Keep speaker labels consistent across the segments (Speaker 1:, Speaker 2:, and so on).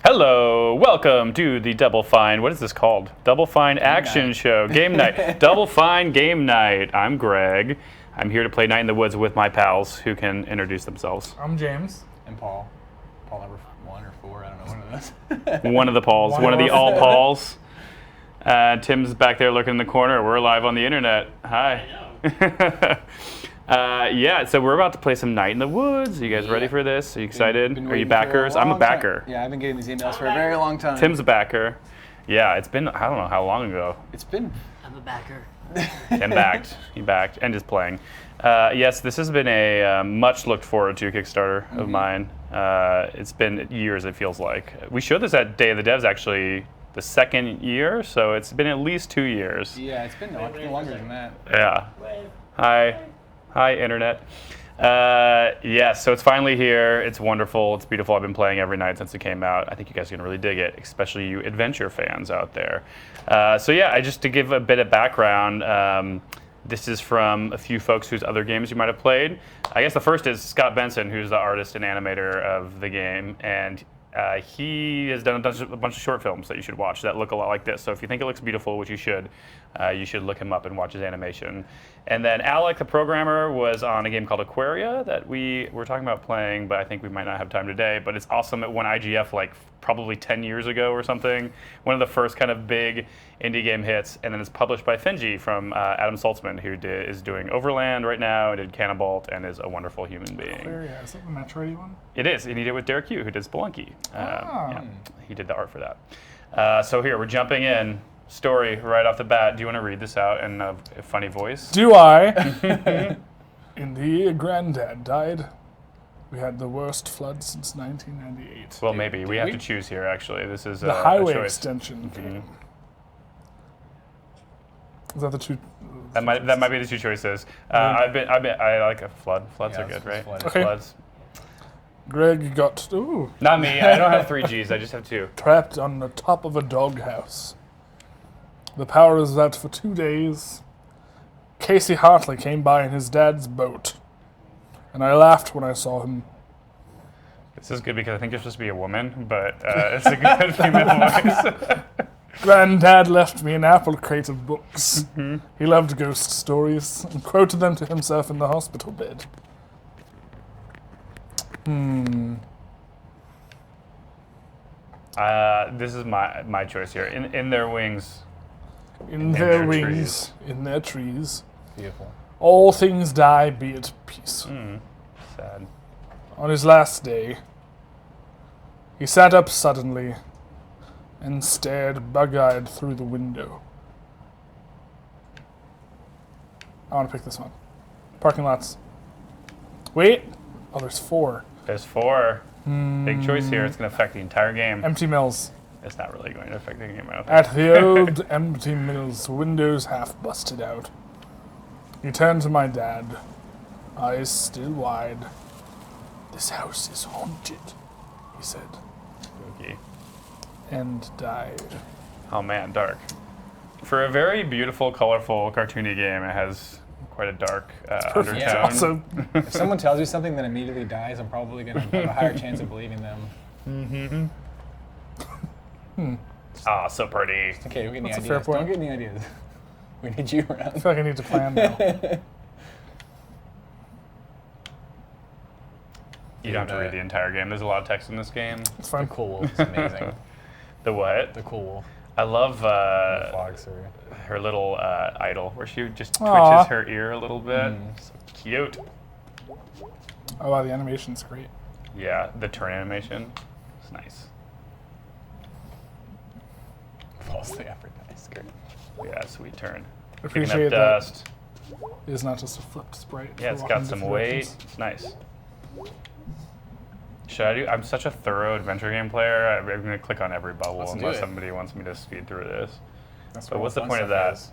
Speaker 1: Hello, welcome to the Double Fine. What is this called? Double Fine Action Show. Game night. Double Fine Game Night. I'm Greg. I'm here to play Night in the Woods with my pals who can introduce themselves.
Speaker 2: I'm James.
Speaker 3: And Paul. Paul number 1 or 4, I don't know, one of those.
Speaker 1: One of the Pauls, one of the all Pauls. Tim's back there looking in the corner. We're live on the internet. Hi. Yeah, so we're about to play some Night in the Woods. Are you guys ready for this? Are you excited? Are you backers? I'm a backer.
Speaker 3: Yeah, I've been getting these emails for a very long time.
Speaker 1: Tim's a backer. Yeah, it's been, I don't know how long ago.
Speaker 3: It's been...
Speaker 4: I'm a backer.
Speaker 1: And backed. He backed and is playing. Yes, this has been a much looked forward to Kickstarter of mine. It's been years, it feels like. We showed this at Day of the Devs, actually, the second year, so it's been at least 2 years.
Speaker 3: Yeah, it's been longer than that.
Speaker 1: Yeah. Hi, Internet. Yeah, so it's finally here. It's wonderful. It's beautiful. I've been playing every night since it came out. I think you guys are going to really dig it, especially you adventure fans out there. So yeah, just to give a bit of background, this is from a few folks whose other games you might have played. I guess the first is Scott Benson, who's the artist and animator of the game, and he has done a bunch of short films that you should watch that look a lot like this. So if you think it looks beautiful, which you should look him up and watch his animation. And then Alec, the programmer, was on a game called Aquaria that we were talking about playing, but I think we might not have time today. But it's awesome. It won IGF like probably 10 years ago or something. One of the first kind of big indie game hits. And then it's published by Finji from Adam Saltzman, who is doing Overland right now and did Cannibalt and is a wonderful human being.
Speaker 2: Aquaria, is that the Metroid one?
Speaker 1: It is, and he did it with Derek Yu, who did Spelunky. Yeah, he did the art for that. So here, we're jumping in. Story right off the bat. Do you want to read this out in a funny voice?
Speaker 2: Do I? In the year Granddad died, we had the worst flood since 1998.
Speaker 1: Well, maybe. We have to choose here, actually. This is
Speaker 2: the
Speaker 1: a
Speaker 2: highway
Speaker 1: choice.
Speaker 2: extension game. Is that the two?
Speaker 1: That might be the two choices. I like a flood. Floods are good, right?
Speaker 2: Okay.
Speaker 1: Floods.
Speaker 2: Greg got
Speaker 1: Not me. I don't have 3 Gs. I just have 2.
Speaker 2: trapped on the top of a doghouse. The power was out for 2 days. Casey Hartley came by in his dad's boat, and I laughed when I saw him.
Speaker 1: This is good because I think you're supposed to be a woman, but it's a good female voice.
Speaker 2: Granddad left me an apple crate of books. He loved ghost stories and quoted them to himself in the hospital bed.
Speaker 1: This is my choice here. In their wings.
Speaker 2: In their wings, in their trees.
Speaker 3: Beautiful.
Speaker 2: All things die, be at peace.
Speaker 1: Sad.
Speaker 2: On his last day, he sat up suddenly and stared bug-eyed through the window. I want to pick this one. Parking lots. Wait. Oh, there's 4.
Speaker 1: There's 4. Big choice here. It's going to affect the entire game.
Speaker 2: Empty mills.
Speaker 1: It's not really going to affect the game, I don't think.
Speaker 2: At the old empty mills, windows half busted out. He turned to my dad, eyes still wide. This house is haunted, he said,
Speaker 1: Spooky.
Speaker 2: and died.
Speaker 1: Oh man, dark. For a very beautiful, colorful, cartoony game, it has quite a dark undertone.
Speaker 3: Yeah.
Speaker 2: Also,
Speaker 3: If someone tells you something that immediately dies, I'm probably going to have a higher chance of believing them.
Speaker 1: Ah, so pretty.
Speaker 3: Okay, we get any
Speaker 2: That's a
Speaker 3: ideas.
Speaker 2: fair point.
Speaker 3: Don't get any ideas. We need you
Speaker 2: I
Speaker 3: around.
Speaker 2: feel like I need to plan now.
Speaker 1: You don't have to read the entire game. There's a lot of text in this game.
Speaker 2: It's
Speaker 3: The
Speaker 2: fine.
Speaker 3: Cool Wolf is amazing.
Speaker 1: The what?
Speaker 3: The Cool Wolf.
Speaker 1: I love
Speaker 3: Fox or...
Speaker 1: her little idol, where she just
Speaker 2: Aw.
Speaker 1: twitches her ear a little bit. So cute.
Speaker 2: Oh wow, the animation's great.
Speaker 1: Yeah, the turn animation. It's nice.
Speaker 3: Falsely advertised. Great.
Speaker 1: Yeah, sweet turn. Picking
Speaker 2: Appreciate
Speaker 1: up
Speaker 2: that.
Speaker 1: dust.
Speaker 2: It is not just a flipped sprite.
Speaker 1: Yeah,
Speaker 2: for
Speaker 1: it's
Speaker 2: walking
Speaker 1: got some
Speaker 2: different
Speaker 1: weight.
Speaker 2: directions.
Speaker 1: It's nice. Should I do? I'm such a thorough adventure game player. I'm going to click on every bubble
Speaker 3: Let's do
Speaker 1: unless
Speaker 3: it.
Speaker 1: somebody wants me to speed through this.
Speaker 3: That's
Speaker 1: But
Speaker 3: where
Speaker 1: what's
Speaker 3: all
Speaker 1: the
Speaker 3: fun
Speaker 1: point of
Speaker 3: stuff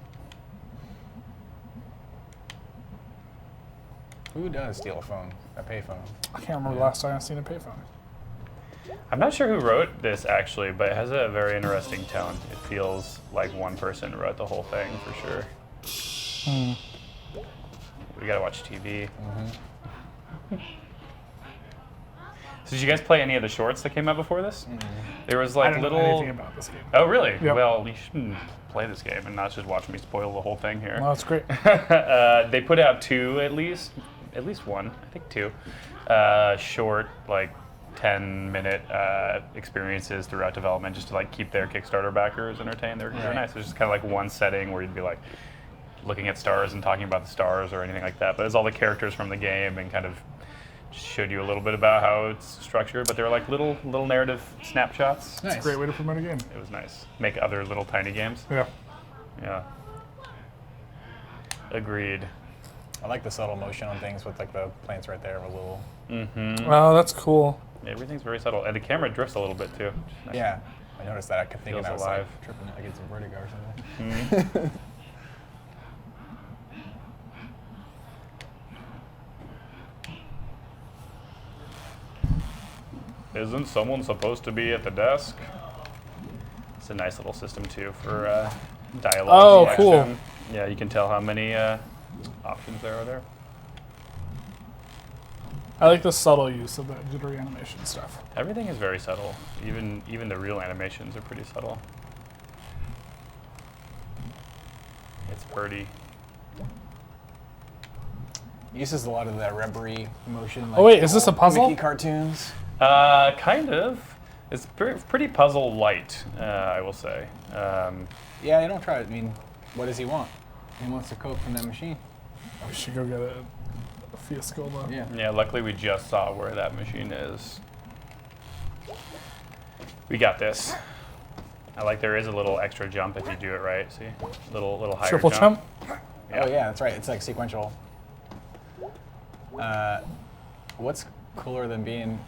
Speaker 1: that?
Speaker 3: is. Who does steal a phone? A payphone?
Speaker 2: I can't remember the last time I've seen a payphone.
Speaker 1: I'm not sure who wrote this actually, but it has a very interesting tone. It feels like one person wrote the whole thing for sure. We gotta watch TV. Did you guys play any of the shorts that came out before this? There was like
Speaker 2: I don't
Speaker 1: little.
Speaker 2: know anything about this game.
Speaker 1: Oh really?
Speaker 2: Yep.
Speaker 1: Well, you shouldn't play this game and not just watch me spoil the whole thing here.
Speaker 2: Well, that's great.
Speaker 1: They put out two at least one, I think two, short like 10-minute experiences throughout development, just to like keep their Kickstarter backers entertained. They're nice. It's just kind of like one setting where you'd be like looking at stars and talking about the stars or anything like that. But it's all the characters from the game and kind of showed you a little bit about how it's structured. But they're like little narrative snapshots.
Speaker 3: Nice.
Speaker 2: Great way to promote a game.
Speaker 1: It was nice. Make other little tiny games.
Speaker 2: Yeah.
Speaker 1: Yeah. Agreed.
Speaker 3: I like the subtle motion on things with like the plants right there, a little.
Speaker 2: Oh, that's cool.
Speaker 1: Everything's very subtle, and the camera drifts a little bit too. Nice.
Speaker 3: Yeah, I noticed that. I kept thinking
Speaker 1: Feels
Speaker 3: I was
Speaker 1: alive.
Speaker 3: like tripping, I get some vertigo or something.
Speaker 1: Isn't someone supposed to be at the desk? It's a nice little system too for dialogue.
Speaker 2: Oh,
Speaker 1: and
Speaker 2: cool.
Speaker 1: action. Yeah, you can tell how many options there are there.
Speaker 2: I like the subtle use of that jittery animation stuff.
Speaker 1: Everything is very subtle. Even the real animations are pretty subtle. It's pretty.
Speaker 3: Uses a lot of that rubbery motion. Like
Speaker 2: Oh, wait, is this a
Speaker 3: old
Speaker 2: puzzle?
Speaker 3: Mickey cartoons.
Speaker 1: Kind of. It's pretty puzzle light, I will say.
Speaker 3: Yeah, I don't try it. I mean, what does he want? He wants a Coke from that machine.
Speaker 2: We should go get a Fiascola.
Speaker 3: Yeah.
Speaker 1: Yeah, luckily we just saw where that machine is. We got this. I like there is a little extra jump if you do it right. See, little higher
Speaker 2: Triple jump?
Speaker 1: Yeah.
Speaker 3: Oh yeah, that's right. It's like sequential. What's cooler than being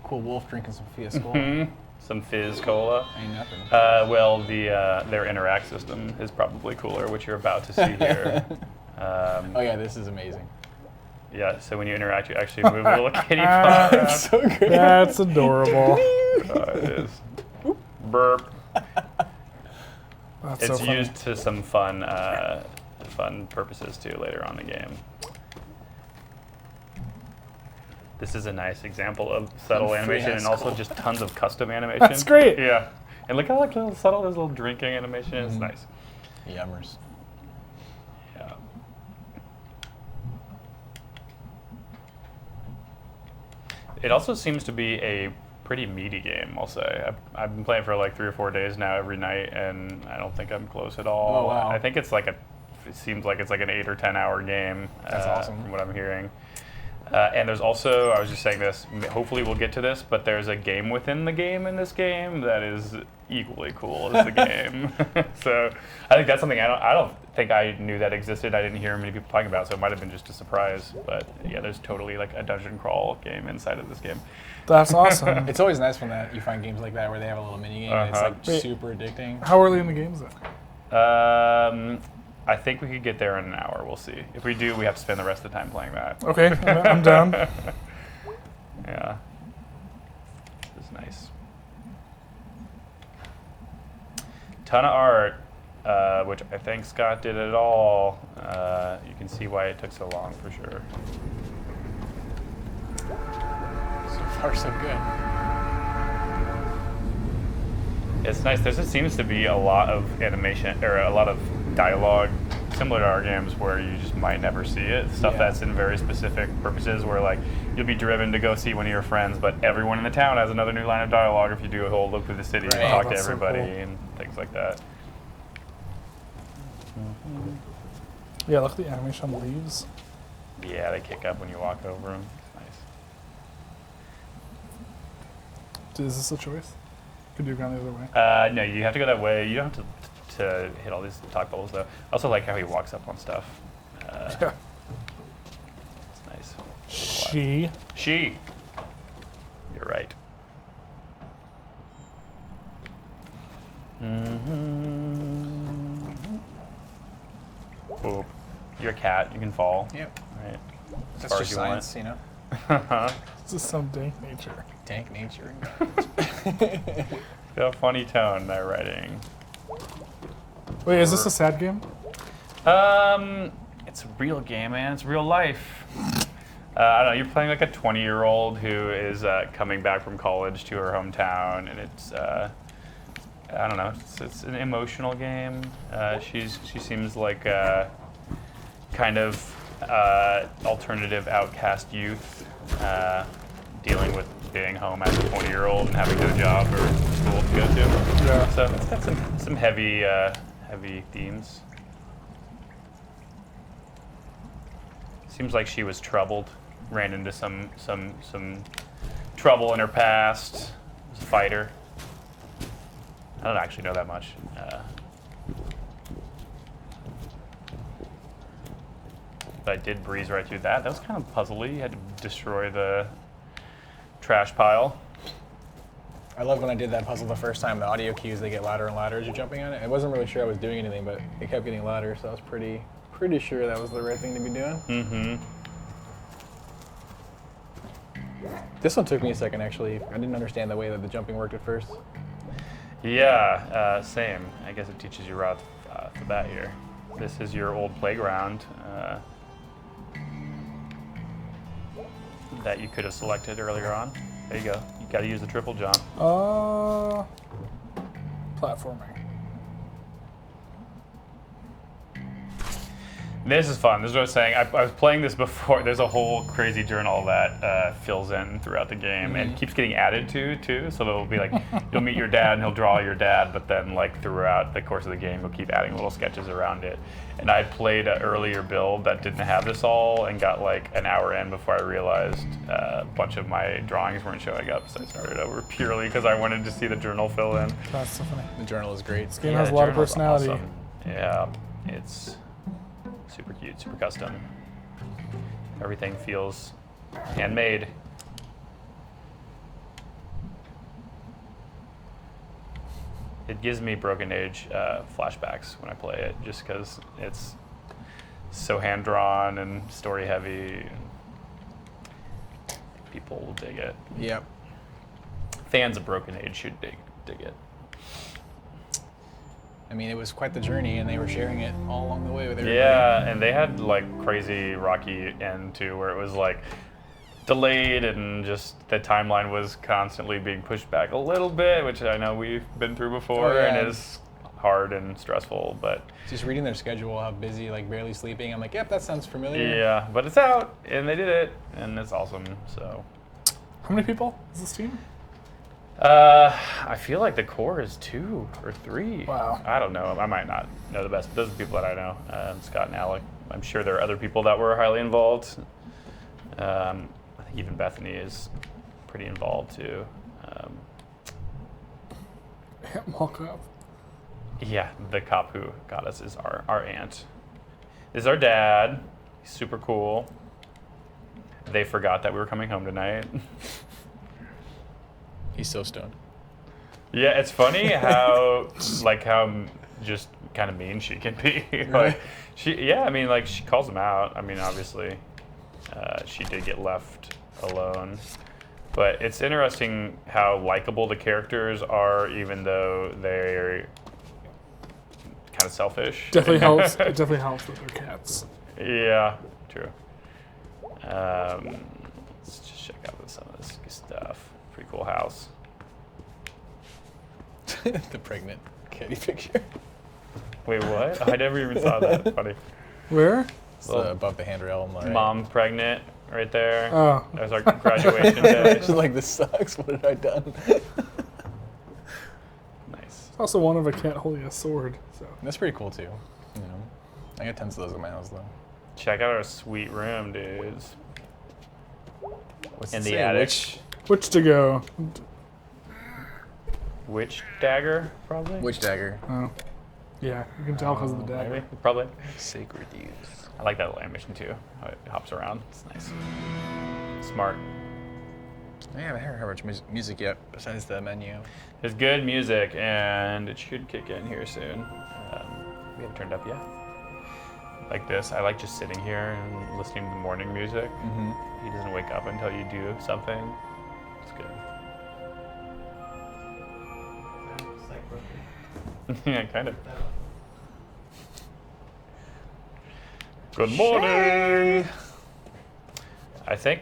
Speaker 3: a cool wolf drinking some Fiascola?
Speaker 1: Some fizz cola.
Speaker 3: Ain't nothing.
Speaker 1: Well, their interact system is probably cooler, which you're about to see here.
Speaker 3: Oh yeah, this is amazing.
Speaker 1: Yeah, so when you interact, you actually move a little kitty paw around.
Speaker 3: So good.
Speaker 2: That's adorable.
Speaker 1: It is. Burp.
Speaker 2: That's
Speaker 1: It's
Speaker 2: so funny.
Speaker 1: used to some fun purposes too later on in the game. This is a nice example of subtle
Speaker 3: Free
Speaker 1: animation
Speaker 3: high
Speaker 1: and also
Speaker 3: school.
Speaker 1: just tons of custom animation.
Speaker 2: That's great.
Speaker 1: Yeah, and look how like little subtle this little drinking animation. It's nice.
Speaker 3: Yummers.
Speaker 1: Yeah. It also seems to be a pretty meaty game, I'll say. I've been playing for like 3 or 4 days now every night, and I don't think I'm close at all.
Speaker 3: Oh, wow.
Speaker 1: I think it's like it seems like it's like an 8 or 10 hour game.
Speaker 3: That's awesome.
Speaker 1: From what I'm hearing. And there's also, I was just saying this, hopefully we'll get to this, but there's a game within the game in this game that is equally cool as the game. So I think that's something I don't think I knew that existed. I didn't hear many people talking about, so it might have been just a surprise. But yeah, there's totally like a dungeon crawl game inside of this game.
Speaker 2: That's awesome.
Speaker 3: It's always nice when you find games like that where they have a little mini game and it's like
Speaker 2: Wait.
Speaker 3: super addicting.
Speaker 2: How early in the game is that?
Speaker 1: I think we could get there in an hour. We'll see. If we do, we have to spend the rest of the time playing that.
Speaker 2: Okay, I'm down.
Speaker 1: Yeah. This is nice. Ton of art, which I think Scott did it all. You can see why it took so long for sure.
Speaker 3: So far, so good.
Speaker 1: It's nice. There just seems to be a lot of animation or a lot of dialogue similar to our games where you just might never see it. Stuff
Speaker 3: Yeah.
Speaker 1: that's in very specific purposes where like you'll be driven to go see one of your friends, but everyone in the town has another new line of dialogue if you do a whole look through the city
Speaker 3: Right.
Speaker 1: and talk to
Speaker 2: That's so
Speaker 1: everybody
Speaker 2: cool.
Speaker 1: and things like that.
Speaker 2: Yeah, look at the animation on the leaves.
Speaker 1: Yeah, they kick up when you walk over them. It's
Speaker 2: Is this a choice? Could you have gone the other way?
Speaker 1: nice. No, you have to go that way. You don't have to hit all these talk bubbles though. I also like how he walks up on stuff.
Speaker 2: Yeah.
Speaker 1: It's nice.
Speaker 2: She.
Speaker 1: She. You're right. Boop. You're a cat. You can fall.
Speaker 3: Yep.
Speaker 1: Right. As
Speaker 3: That's
Speaker 1: far
Speaker 3: just
Speaker 1: as you want.
Speaker 3: science, you know.
Speaker 2: This is some dank nature.
Speaker 3: Tank nature.
Speaker 1: Got a funny tone that writing.
Speaker 2: Wait, is this a sad game?
Speaker 1: It's a real game, man. It's real life. I don't know. You're playing like a 20-year-old who is coming back from college to her hometown, and it's I don't know. It's an emotional game. She seems like a kind of alternative outcast youth dealing with being home as a 20-year-old and having no job or school to go to.
Speaker 2: Yeah.
Speaker 1: So it's got some heavy themes. Seems like she was troubled, ran into some trouble in her past. Was a fighter. I don't actually know that much. But I did breeze right through that. That was kind of puzzly. You had to destroy the trash pile.
Speaker 3: I love when I did that puzzle the first time. The audio cues, they get louder and louder as you're jumping on it. I wasn't really sure I was doing anything, but it kept getting louder, so I was pretty sure that was the right thing to be doing.
Speaker 1: Mm-hmm.
Speaker 3: This one took me a second, actually. I didn't understand the way that the jumping worked at first.
Speaker 1: Yeah, same. I guess it teaches you right off the bat here. This is your old playground that you could have selected earlier on. There you go. You got to use the triple jump.
Speaker 2: Platforming.
Speaker 1: This is fun. This is what I was saying. I was playing this before. There's a whole crazy journal that fills in throughout the game and keeps getting added to too. So there'll be like, you'll meet your dad and he'll draw your dad, but then like throughout the course of the game, he'll keep adding little sketches around it. And I played an earlier build that didn't have this all and got like an hour in before I realized a bunch of my drawings weren't showing up. So I started over purely because I wanted to see the journal fill in.
Speaker 2: That's so funny.
Speaker 3: The journal is great.
Speaker 2: This game has a lot of
Speaker 1: journal's
Speaker 2: personality.
Speaker 1: awesome. Yeah, it's super cute, super custom. Everything feels handmade. It gives me Broken Age flashbacks when I play it, just because it's so hand-drawn and story-heavy. People will dig it.
Speaker 3: Yep.
Speaker 1: Fans of Broken Age should dig it.
Speaker 3: I mean, it was quite the journey, and they were sharing it all along the way with everybody.
Speaker 1: Yeah, and they had like crazy rocky end too, where it was like delayed and just the timeline was constantly being pushed back a little bit, which I know we've been through before,
Speaker 3: Oh, yeah.
Speaker 1: and is hard and stressful. But
Speaker 3: Just reading their schedule, how busy, like barely sleeping. I'm like, yep, that sounds familiar.
Speaker 1: yeah, but it's out, and they did it, and it's awesome. So
Speaker 2: How many people is this team?
Speaker 1: I feel like the core is 2 or 3.
Speaker 2: Wow.
Speaker 1: I don't know. I might not know the best. Those are the people that I know. Scott and Alec. I'm sure there are other people that were highly involved. I think even Bethany is pretty involved too.
Speaker 2: Walk up.
Speaker 1: Yeah, the cop who got us is our aunt. This is our dad. He's super cool. They forgot that we were coming home tonight.
Speaker 3: He's so stoned.
Speaker 1: Yeah, it's funny how just kind of mean she can be. Like she calls him out. I mean, obviously, she did get left alone, but it's interesting how likable the characters are, even though they're kind of selfish.
Speaker 2: Definitely helps. It definitely helps with their cats.
Speaker 1: Yeah, true. Let's just check out some of this stuff. Pretty cool house.
Speaker 3: The pregnant kitty picture.
Speaker 1: Wait, what? I never even saw that. Funny.
Speaker 2: Where?
Speaker 3: It's
Speaker 1: Well,
Speaker 3: above the handrail. On the right.
Speaker 1: Mom pregnant right there.
Speaker 2: Oh.
Speaker 1: That was our graduation day.
Speaker 3: She's like, this sucks. What have I done?
Speaker 1: Nice.
Speaker 2: It's also one of a cat holding a sword. So
Speaker 3: That's pretty cool too. You know, I got tons of those in my house though.
Speaker 1: Check out our sweet room, dudes.
Speaker 3: What's
Speaker 1: In
Speaker 3: it
Speaker 1: the
Speaker 3: say?
Speaker 1: attic.
Speaker 2: which to go?
Speaker 1: Witch dagger, probably?
Speaker 3: Which dagger?
Speaker 2: Oh. Yeah, you can tell because of the dagger.
Speaker 1: Maybe, probably.
Speaker 3: Sacred use.
Speaker 1: I like that little animation too. How it hops around. It's nice. Smart.
Speaker 3: I haven't heard much music yet besides the menu.
Speaker 1: There's good music, and it should kick in here soon. We haven't turned up yet. Like this, I like just sitting here and listening to the morning music.
Speaker 3: Mm-hmm.
Speaker 1: He doesn't wake up until you do something. It's good. Yeah, kind of. Good morning. I think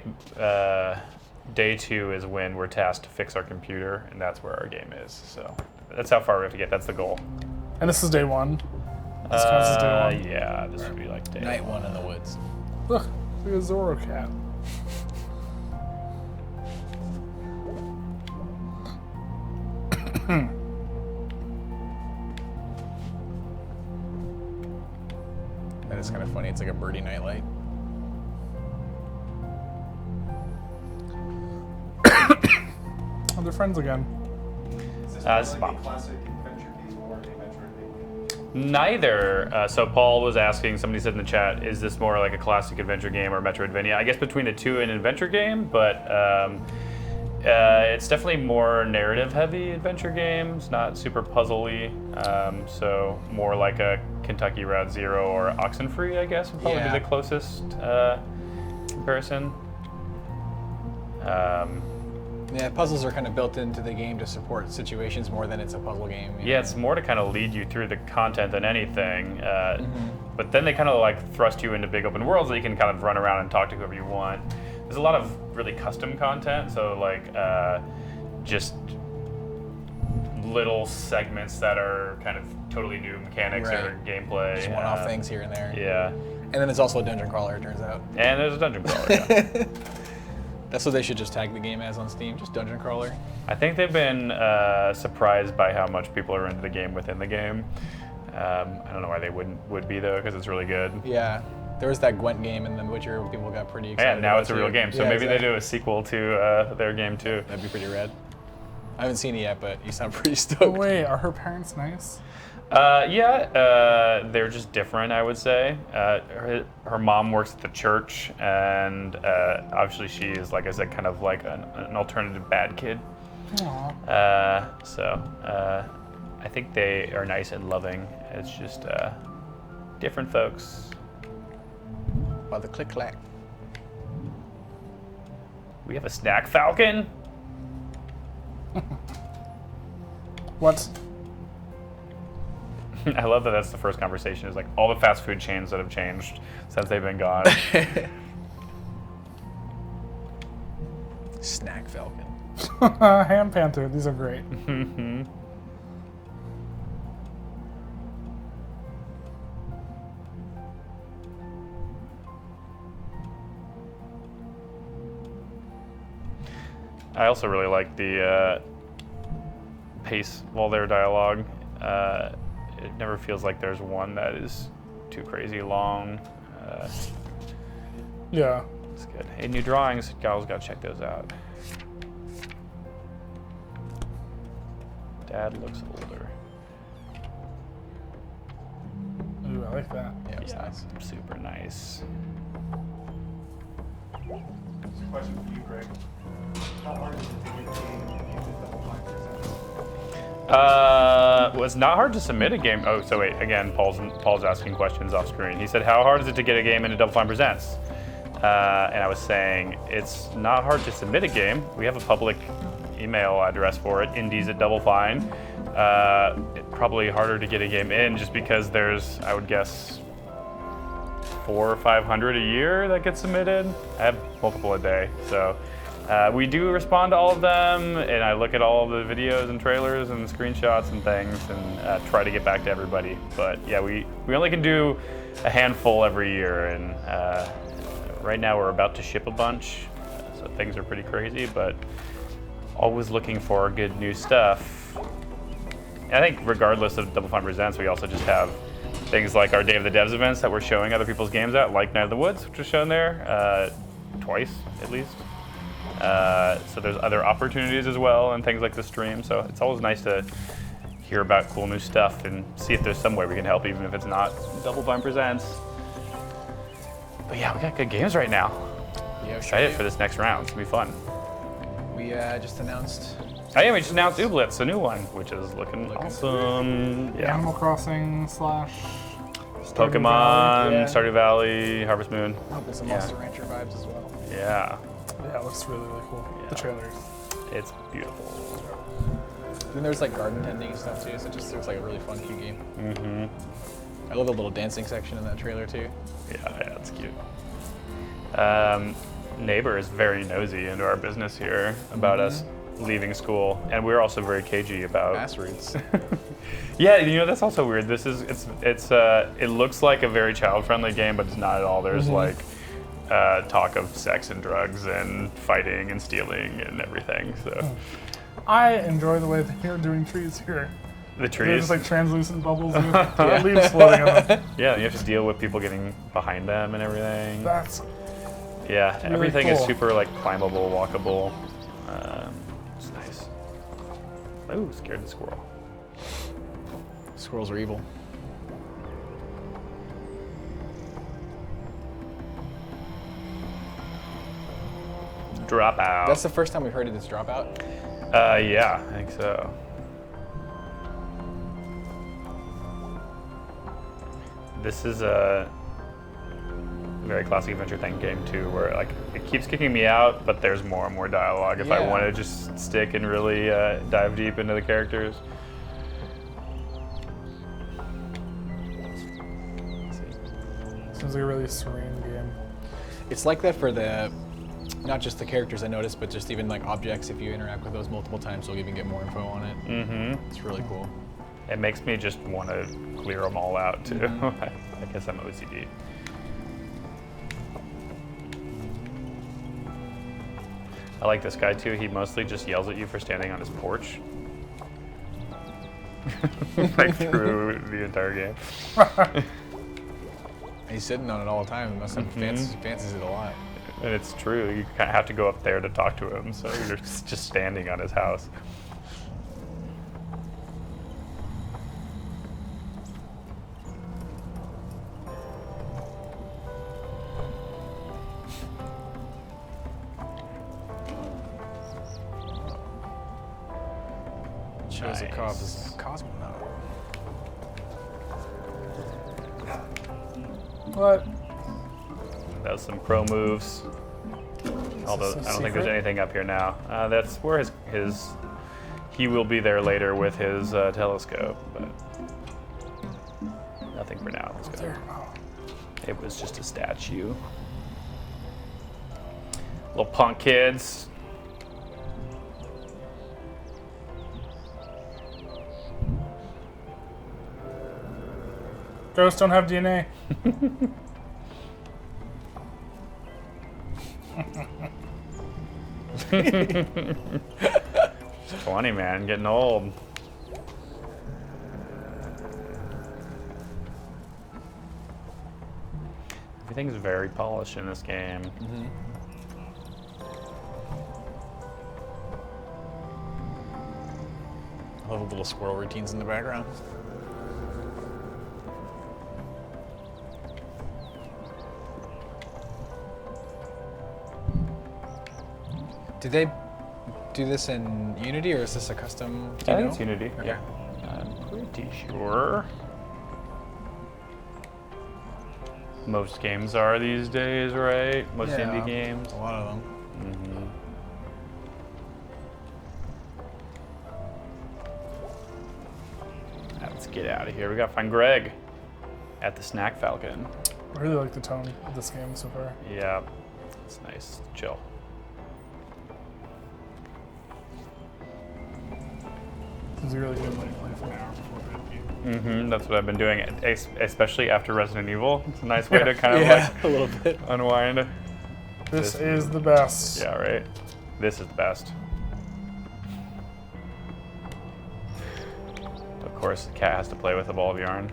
Speaker 1: day 2 is when we're tasked to fix our computer, and that's where our game is. So that's how far we have to get. That's the goal.
Speaker 2: And this is day 1. This counts as day 1.
Speaker 1: Yeah, this would be like day
Speaker 3: Night 1 in the woods.
Speaker 2: Look, look at Zorro cat.
Speaker 3: That is kind of funny. It's like a birdie nightlight.
Speaker 2: Oh, they're friends again.
Speaker 4: Is this
Speaker 1: this is
Speaker 4: more
Speaker 1: Bob.
Speaker 4: like a classic adventure game or a Metroidvania?
Speaker 1: Neither. So Paul was asking, somebody said in the chat, is this more like a classic adventure game or Metroidvania? I guess between the two, an adventure game, but it's definitely more narrative-heavy adventure games, not super puzzly. So more like a Kentucky Route Zero or Oxenfree, I guess, would probably be
Speaker 3: Yeah.
Speaker 1: the closest comparison.
Speaker 3: Yeah, puzzles are kind of built into the game to support situations more than it's a puzzle game.
Speaker 1: Yeah, it's more to kind of lead you through the content than anything. But then they kind of like thrust you into big open worlds that you can kind of run around and talk to whoever you want. There's a lot of really custom content, so like just little segments that are kind of totally new mechanics or
Speaker 3: Right.
Speaker 1: gameplay.
Speaker 3: Just one-off things here and there.
Speaker 1: Yeah,
Speaker 3: And then there's also a dungeon crawler, it turns out.
Speaker 1: and there's a dungeon crawler. Yeah.
Speaker 3: That's what they should just tag the game as on Steam, just dungeon crawler.
Speaker 1: I think they've been surprised by how much people are into the game within the game. I don't know why they would be though, because it's really good.
Speaker 3: Yeah. There was that Gwent game in The Witcher people got pretty excited
Speaker 1: And now
Speaker 3: about
Speaker 1: it's a real
Speaker 3: too.
Speaker 1: game, so
Speaker 3: Yeah,
Speaker 1: maybe
Speaker 3: exactly.
Speaker 1: they do a sequel to their game too.
Speaker 3: That'd be pretty rad. I haven't seen it yet, but you sound pretty
Speaker 2: Oh,
Speaker 3: stoked.
Speaker 2: wait, are her parents nice?
Speaker 1: They're just different, I would say. Her mom works at the church, and obviously she is, like I said, kind of like an alternative bad kid.
Speaker 2: Aw.
Speaker 1: I think they are nice and loving. It's just different folks.
Speaker 3: By the click clack.
Speaker 1: We have a snack falcon.
Speaker 2: What?
Speaker 1: I love that that's the first conversation, is like all the fast food chains that have changed since they've been gone.
Speaker 3: Snack Falcon.
Speaker 2: Ham Panther, these are great.
Speaker 1: I also really like the pace while they're dialogue. It never feels like there's one that is too crazy long.
Speaker 2: Yeah.
Speaker 1: It's good. Hey, new drawings, gals, gotta check those out. Dad looks older.
Speaker 2: Ooh, I like that.
Speaker 3: Yeah, it was nice.
Speaker 1: Super nice.
Speaker 4: Here's a question for you, Greg. How hard is it to get a game into double 5%?
Speaker 1: Well, it's not hard to submit a game. Oh, so wait, again, Paul's asking questions off screen. He said, how hard is it to get a game into Double Fine Presents? And I was saying, it's not hard to submit a game. We have a public email address for it, indies@doublefine. Probably harder to get a game in just because there's, I would guess, 400 or 500 a year that get submitted. I have multiple a day, so we do respond to all of them, and I look at all of the videos and trailers and screenshots and things, and try to get back to everybody. But yeah, we only can do a handful every year, and right now we're about to ship a bunch, so things are pretty crazy, but always looking for good new stuff. And I think regardless of Double Fine Presents, we also just have things like our Day of the Devs events that we're showing other people's games at, like Night of the Woods, which was shown there twice at least. So there's other opportunities as well, and things like the stream. So it's always nice to hear about cool new stuff and see if there's some way we can help, even if it's not Double Fine Presents. But yeah, we got good games right now.
Speaker 3: Yeah,
Speaker 1: Excited for this next round. It's gonna be fun.
Speaker 3: We just announced.
Speaker 1: Oh yeah, we just announced Ooblets, a new one, which is looking awesome. Yeah.
Speaker 2: Animal Crossing /
Speaker 1: Pokemon,
Speaker 3: Yeah.
Speaker 1: Stardew Valley, Harvest Moon.
Speaker 3: Hoping some
Speaker 1: Yeah.
Speaker 3: Monster Rancher vibes as well.
Speaker 1: Yeah,
Speaker 2: Yeah, it looks really, really cool.
Speaker 1: Yeah.
Speaker 2: The trailers.
Speaker 1: it's beautiful.
Speaker 3: And there's like garden tending and stuff too, so it just looks like a really fun, cute game.
Speaker 1: Mm-hmm.
Speaker 3: I love the little dancing section in that trailer too.
Speaker 1: Yeah, it's cute. neighbor is very nosy into our business here about us leaving school, and we're also very cagey about.
Speaker 3: Grassroots.
Speaker 1: Yeah, you know that's also weird. This is it looks like a very child-friendly game, but it's not at all. There's like talk of sex and drugs and fighting and stealing and everything. So
Speaker 2: I enjoy the way that you're doing trees here.
Speaker 1: the
Speaker 2: They're
Speaker 1: trees.
Speaker 2: just like translucent bubbles with leaves floating on them.
Speaker 1: Yeah, you have to deal with people getting behind them and everything.
Speaker 2: That's
Speaker 1: Yeah,
Speaker 2: really
Speaker 1: everything is
Speaker 2: cool.
Speaker 1: super like climbable, walkable. It's nice. Ooh, scared the squirrel.
Speaker 3: Squirrels are evil.
Speaker 1: Drop out.
Speaker 3: That's the first time we've heard of this dropout.
Speaker 1: Yeah, I think so. This is a very classic adventure thing game too, where like it keeps kicking me out, but there's more and more dialogue if I
Speaker 3: Yeah.
Speaker 1: want to just stick and really dive deep into the characters.
Speaker 2: seems like a really serene game.
Speaker 3: It's like that for the, not just the characters I noticed, but just even like objects. If you interact with those multiple times, you'll even get more info on it.
Speaker 1: Mm-hmm.
Speaker 3: It's really cool.
Speaker 1: It makes me just want to clear them all out too. I guess I'm OCD. I like this guy too. He mostly just yells at you for standing on his porch. Like through the entire game.
Speaker 3: He's sitting on it all the time. He must have fancies it a lot.
Speaker 1: And it's true. You kind of have to go up there to talk to him, so you're just standing on his house.
Speaker 3: Shows a cop
Speaker 1: Nice.
Speaker 3: is a cosmonaut.
Speaker 2: What?
Speaker 1: Does some pro moves. Although
Speaker 2: this a
Speaker 1: I don't think there's
Speaker 2: secret?
Speaker 1: anything up here now. That's where his he will be there later with his telescope, but nothing for now. Let's go.
Speaker 2: There. Oh.
Speaker 1: It was just a statue. Little punk kids.
Speaker 2: Ghosts don't have DNA.
Speaker 1: 20, man, getting old. Everything's very polished in this game.
Speaker 3: I love the little squirrel routines in the background. Did they do this in Unity, or is this a custom? Do you
Speaker 1: I think
Speaker 3: know?
Speaker 1: it's Unity.
Speaker 3: Okay.
Speaker 1: I'm pretty sure. Most games are these days, right? Most
Speaker 3: Yeah,
Speaker 1: indie games.
Speaker 3: A lot of them.
Speaker 1: Mm-hmm. Let's get out of here. We gotta find Greg at the Snack Falcon.
Speaker 2: I really like the tone of this game so far.
Speaker 1: Yeah, it's nice. Chill.
Speaker 2: It's a really good way to play for
Speaker 4: An hour before bed.
Speaker 1: Mm-hmm. That's what I've been doing, especially after Resident Evil. It's a nice way to kind of
Speaker 3: Yeah,
Speaker 1: like
Speaker 3: a little bit.
Speaker 1: unwind.
Speaker 2: This is the best.
Speaker 1: Yeah, right. This is the best. Of course, the cat has to play with a ball of yarn.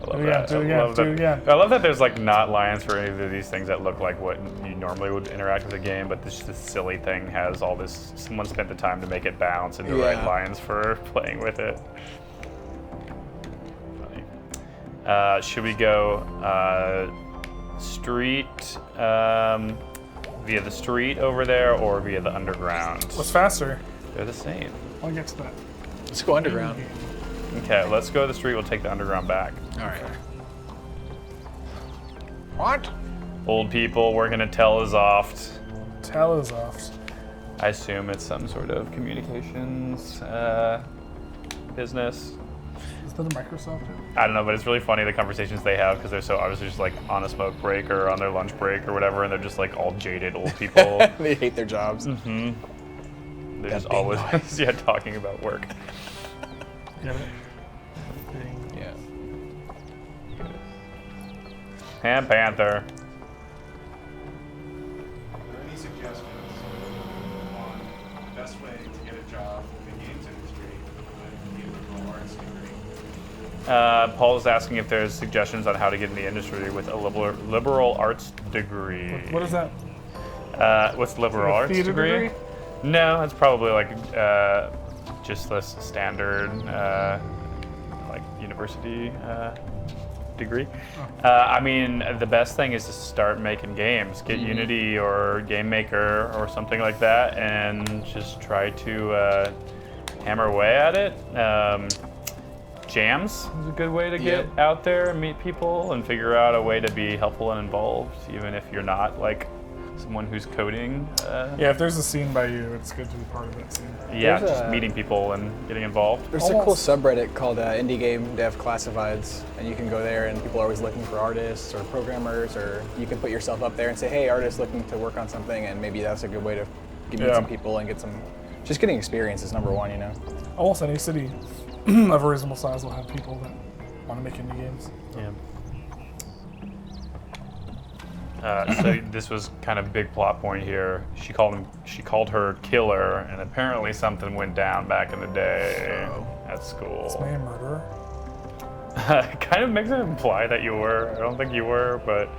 Speaker 1: I love
Speaker 2: Do it again,
Speaker 1: that.
Speaker 2: do it
Speaker 1: I
Speaker 2: again,
Speaker 1: love
Speaker 2: do
Speaker 1: that.
Speaker 2: it again.
Speaker 1: I love that there's like not lines for any of these things that look like what you normally would interact with a game, but this silly thing has all this. Someone spent the time to make it bounce and the right
Speaker 3: Yeah.
Speaker 1: lines for playing with it. Funny. Should we go street via the street over there or via the underground?
Speaker 2: What's faster?
Speaker 1: They're the same.
Speaker 2: I'll get to that.
Speaker 3: Let's go underground.
Speaker 1: Okay, let's go to the street. We'll take the underground back.
Speaker 3: All right. What?
Speaker 1: Old people working at Telesoft.
Speaker 2: Telesoft.
Speaker 1: I assume it's some sort of communications business.
Speaker 2: that a Microsoft?
Speaker 1: I don't know, but it's really funny the conversations they have because they're so obviously just like on a smoke break or on their lunch break or whatever, and they're just like all jaded old people.
Speaker 3: They hate their jobs.
Speaker 1: They're
Speaker 3: That
Speaker 1: just
Speaker 3: big
Speaker 1: always
Speaker 3: noise.
Speaker 1: yeah talking about work.
Speaker 2: Yeah.
Speaker 3: Yeah.
Speaker 1: And Panther.
Speaker 4: Are there any suggestions on the best way to get a job in the games industry with a liberal arts degree?
Speaker 1: Paul is asking if there's suggestions on how to get in the industry with a liberal arts degree.
Speaker 2: What is that?
Speaker 1: What's liberal
Speaker 2: a
Speaker 1: arts
Speaker 2: theater degree?
Speaker 1: No, it's probably like just this standard like university degree. I mean, the best thing is to start making games. Get Unity or Game Maker or something like that, and just try to hammer away at it. Jams is a good way to get out there and meet people and figure out a way to be helpful and involved, even if you're not like someone who's coding.
Speaker 2: Yeah, if there's a scene by you, it's good to be part of that scene.
Speaker 1: Yeah,
Speaker 3: There's
Speaker 1: just
Speaker 3: a-
Speaker 1: meeting people and getting involved.
Speaker 3: There's a cool
Speaker 2: Almost.
Speaker 3: subreddit called Indie Game Dev Classifieds, and you can go there, and people are always looking for artists or programmers, or you can put yourself up there and say, "Hey, artists looking to work on something," and maybe that's a good way to meet
Speaker 2: Yeah.
Speaker 3: some people and get some. Just getting experience is number one, you know.
Speaker 2: Almost any city of a reasonable size will have people that want to make indie games.
Speaker 1: Yeah. So this was kind of a big plot point here. She called her killer, and apparently something went down back in the day at school.
Speaker 2: Is May a murderer?
Speaker 1: It kind of makes it imply that you were. I don't think you were, but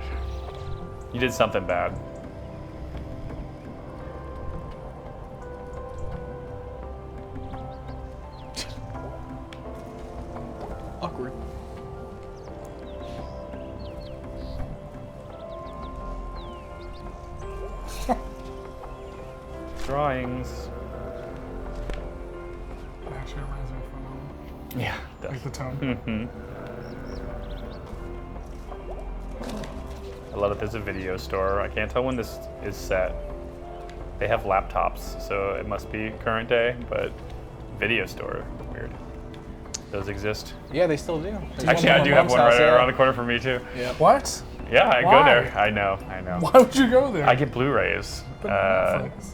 Speaker 1: you did something bad.
Speaker 3: Awkward.
Speaker 1: Drawings.
Speaker 2: It actually reminds me of Fun Home.
Speaker 1: Yeah.
Speaker 2: Like the tone.
Speaker 1: I love that there's a video store. I can't tell when this is set. They have laptops, so it must be current day, but video store, weird. Those exist.
Speaker 3: Yeah, they still do. There's
Speaker 1: Actually,
Speaker 3: one
Speaker 1: I
Speaker 3: in
Speaker 1: do
Speaker 3: my
Speaker 1: have
Speaker 3: mom's
Speaker 1: one
Speaker 3: house,
Speaker 1: right
Speaker 3: yeah.
Speaker 1: around the corner for me too.
Speaker 3: Yeah.
Speaker 2: What?
Speaker 1: Yeah, I go
Speaker 2: Why?
Speaker 1: there. I know.
Speaker 2: Why would you go there?
Speaker 1: I get Blu-rays,
Speaker 2: But Netflix.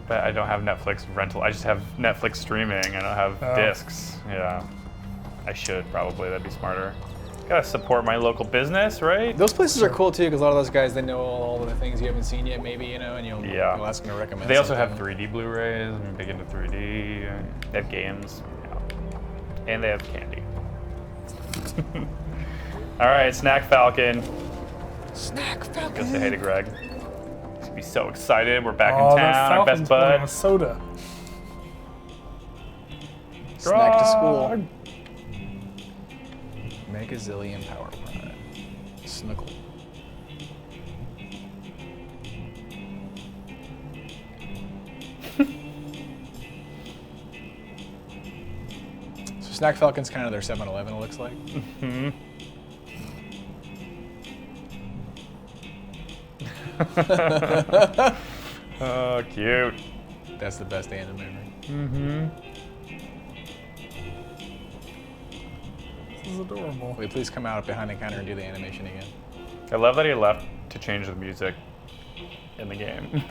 Speaker 1: but I don't have Netflix rental. I just have Netflix streaming. I don't have
Speaker 2: Oh.
Speaker 1: discs. Yeah, I should probably. That'd be smarter. Gotta support my local business, right?
Speaker 3: Those places are cool too, because a lot of those guys, they know all of the things you haven't seen yet, maybe, you know, and you'll ask them to recommend.
Speaker 1: They also have
Speaker 3: something.
Speaker 1: 3D Blu-rays. I'm big into 3D. They have games, and they have candy. All right, Snack Falcon.
Speaker 3: Snack Falcon.
Speaker 1: Go say hey to Greg. He's gonna be so excited. We're back
Speaker 2: Oh,
Speaker 1: in
Speaker 2: that
Speaker 1: town. Our
Speaker 2: Falcon's
Speaker 1: best
Speaker 2: pulling
Speaker 1: bud.
Speaker 2: a soda.
Speaker 3: Snack to school.
Speaker 1: Grog.
Speaker 3: Make a zillion power prime. Snuckle. So Snack Falcon's kind of their 7-Eleven, it looks like.
Speaker 1: Oh, cute.
Speaker 3: That's the best anime memory.
Speaker 2: This is adorable.
Speaker 3: Will you please come out behind the counter and do the animation again?
Speaker 1: I love that he left to change the music in the game.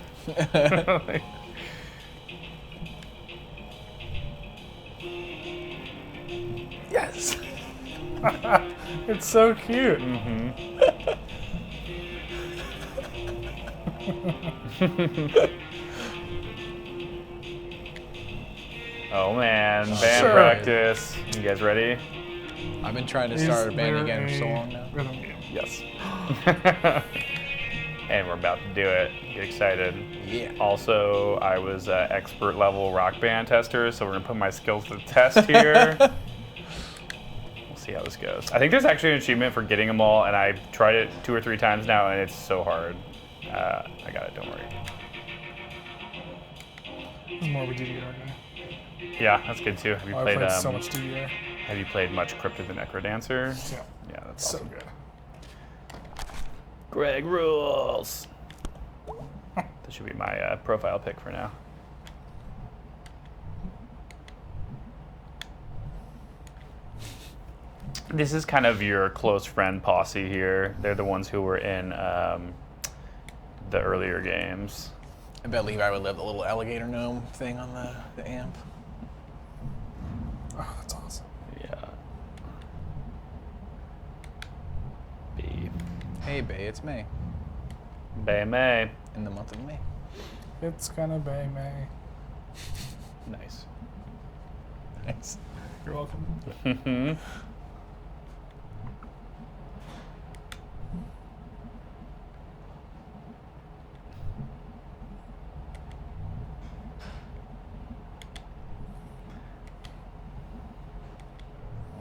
Speaker 3: Yes!
Speaker 2: It's so cute.
Speaker 1: Oh man, band
Speaker 2: Sure.
Speaker 1: practice. You guys ready?
Speaker 3: I've been trying to
Speaker 2: Is
Speaker 3: start a band
Speaker 2: there
Speaker 3: again for so
Speaker 2: a
Speaker 3: long now.
Speaker 2: rhythm game?
Speaker 1: Yes. And we're about to do it. Get excited.
Speaker 3: Yeah.
Speaker 1: Also, I was an expert level rock band tester, so we're gonna put my skills to the test here. We'll see how this goes. I think there's actually an achievement for getting them all, and I've tried it 2 or 3 times now, and it's so hard. I got it, don't worry.
Speaker 2: This is more of a DDR guy.
Speaker 1: Yeah, that's good too. Have you
Speaker 2: Oh, I
Speaker 1: played?
Speaker 2: played so much DDR.
Speaker 1: Have you played much Crypt of the Necrodancer?
Speaker 2: Yeah.
Speaker 1: Yeah, that's
Speaker 2: So
Speaker 1: awesome.
Speaker 2: good.
Speaker 1: Greg rules. That should be my profile pic for now. This is kind of your close friend posse here. They're the ones who were in the earlier games.
Speaker 3: I bet Levi would love the little alligator gnome thing on the amp.
Speaker 2: Oh, that's awesome.
Speaker 1: Yeah. B.
Speaker 3: Hey, Bay, it's May.
Speaker 1: Bay May.
Speaker 3: In the month of May.
Speaker 2: It's gonna be May.
Speaker 1: Nice.
Speaker 3: Thanks.
Speaker 2: You're welcome.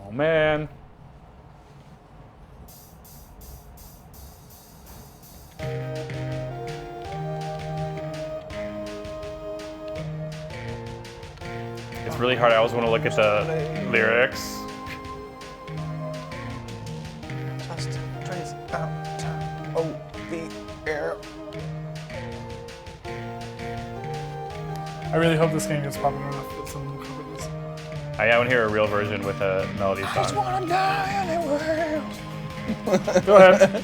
Speaker 1: Oh man. It's really hard. I always want to look at the lyrics.
Speaker 3: Just trace out O-V air.
Speaker 2: I really hope this game gets popular enough that someone will cover this.
Speaker 1: I want to hear a real version with a melody
Speaker 3: I just
Speaker 1: song.
Speaker 3: wanna die anywhere.
Speaker 2: Go ahead.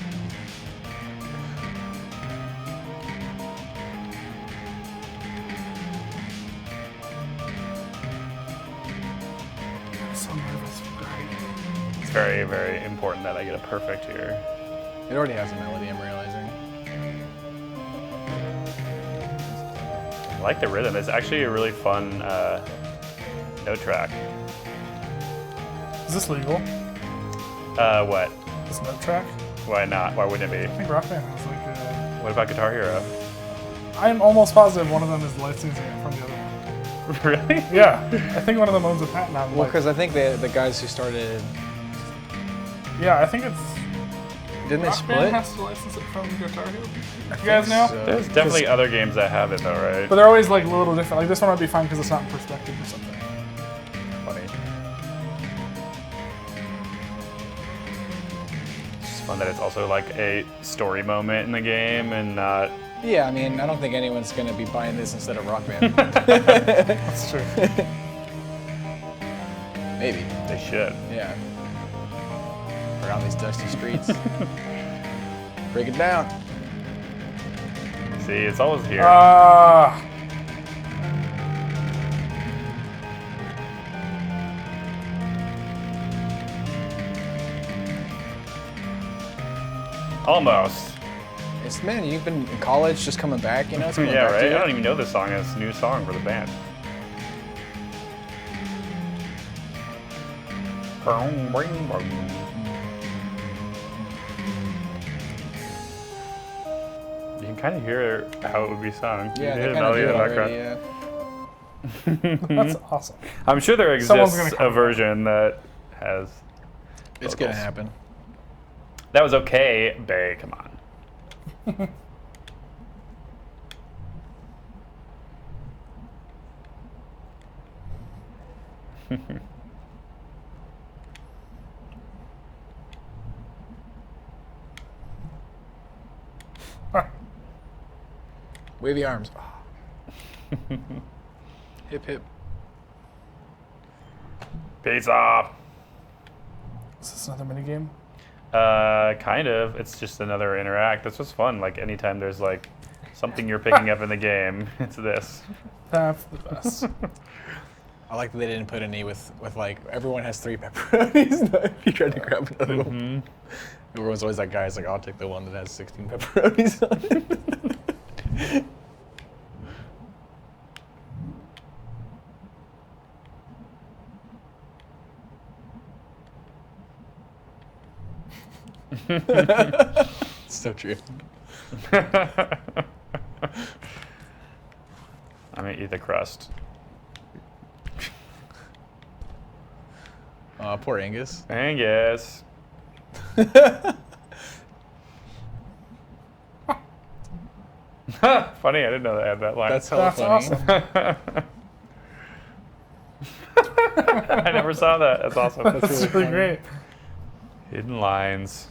Speaker 2: I'm so nervous. Great.
Speaker 1: It's very, very important that I get a perfect here.
Speaker 3: It already has a melody, I'm realizing.
Speaker 1: I like the rhythm. It's actually a really fun note track.
Speaker 2: Is this legal?
Speaker 1: What?
Speaker 2: This note track?
Speaker 1: Why not? Why wouldn't it
Speaker 2: I think Rock Band has like
Speaker 1: be? What about Guitar Hero?
Speaker 2: I'm almost positive one of them is licensing it from the other one.
Speaker 1: Really?
Speaker 2: Yeah, I think one of them owns a patent on.
Speaker 3: Well,
Speaker 2: Like,
Speaker 3: because I think the guys who started,
Speaker 2: yeah, I think it's
Speaker 3: didn't they
Speaker 2: Rock
Speaker 3: split?
Speaker 2: Band has to license it from Guitar Hero. You guys know?
Speaker 3: So.
Speaker 1: There's definitely other games that have it though, right?
Speaker 2: But they're always like a little different. Like this one might be fun because it's not in perspective or something.
Speaker 1: Funny. It's just fun that it's also like a story moment in the game and not.
Speaker 3: Yeah, I mean, I don't think anyone's gonna be buying this instead of Rock Band.
Speaker 2: That's true.
Speaker 3: Maybe.
Speaker 1: They should.
Speaker 3: Yeah. Around these dusty streets. Break it down.
Speaker 1: See, it's always here.
Speaker 2: Ah.
Speaker 1: Almost.
Speaker 3: It's, man, you've been in college just coming back, you know? It's coming
Speaker 1: Yeah,
Speaker 3: back
Speaker 1: right?
Speaker 3: to
Speaker 1: I
Speaker 3: you.
Speaker 1: don't even know this song. It's a new song for the band. Boom, boom, boom. You can kind of hear how it would be sung. You
Speaker 3: Yeah,
Speaker 1: can
Speaker 3: they
Speaker 1: hear the
Speaker 3: kind of
Speaker 1: melody
Speaker 3: do
Speaker 1: in the
Speaker 3: already,
Speaker 1: background.
Speaker 3: yeah.
Speaker 2: That's awesome.
Speaker 1: I'm sure there
Speaker 2: Someone's
Speaker 1: exists
Speaker 2: gonna
Speaker 1: a version that has.
Speaker 3: It's gonna
Speaker 1: vocals.
Speaker 3: happen.
Speaker 1: That was okay, Bay. Come on.
Speaker 3: Wavy arms. Hip hip.
Speaker 1: Peace off.
Speaker 2: Is this another minigame?
Speaker 1: Kind of. It's just another interact. That's what's fun. Like anytime there's like something you're picking up in the game, it's this.
Speaker 2: That's the best.
Speaker 3: I like that they didn't put any with like everyone has 3 pepperonis. If you tried to grab another one, everyone's always like, guys, like I'll take the one that has 16 pepperonis on it. It's so true.
Speaker 1: I'm gonna eat the crust.
Speaker 3: Poor Angus.
Speaker 1: Angus. Funny, I didn't know they had that line.
Speaker 3: That's hella
Speaker 2: That's
Speaker 3: funny.
Speaker 2: awesome.
Speaker 1: I never saw that. That's awesome.
Speaker 2: That's really great.
Speaker 1: Hidden lines.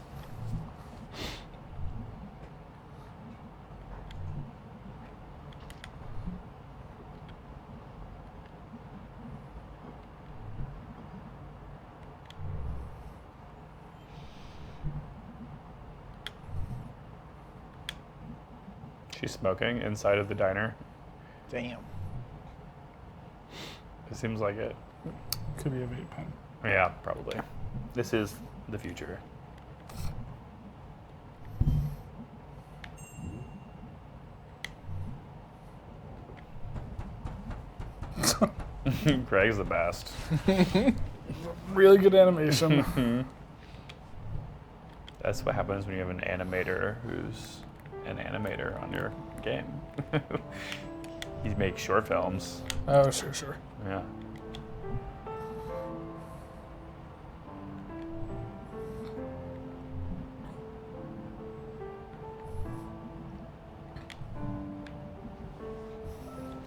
Speaker 1: She's smoking inside of the diner.
Speaker 3: Damn.
Speaker 1: It seems like it.
Speaker 2: Could be a vape pen.
Speaker 1: Yeah, probably. This is the future. Greg's the best.
Speaker 2: Really good animation.
Speaker 1: That's what happens when you have an animator who's an animator on your game. He makes short films.
Speaker 2: Oh, sure.
Speaker 1: Yeah.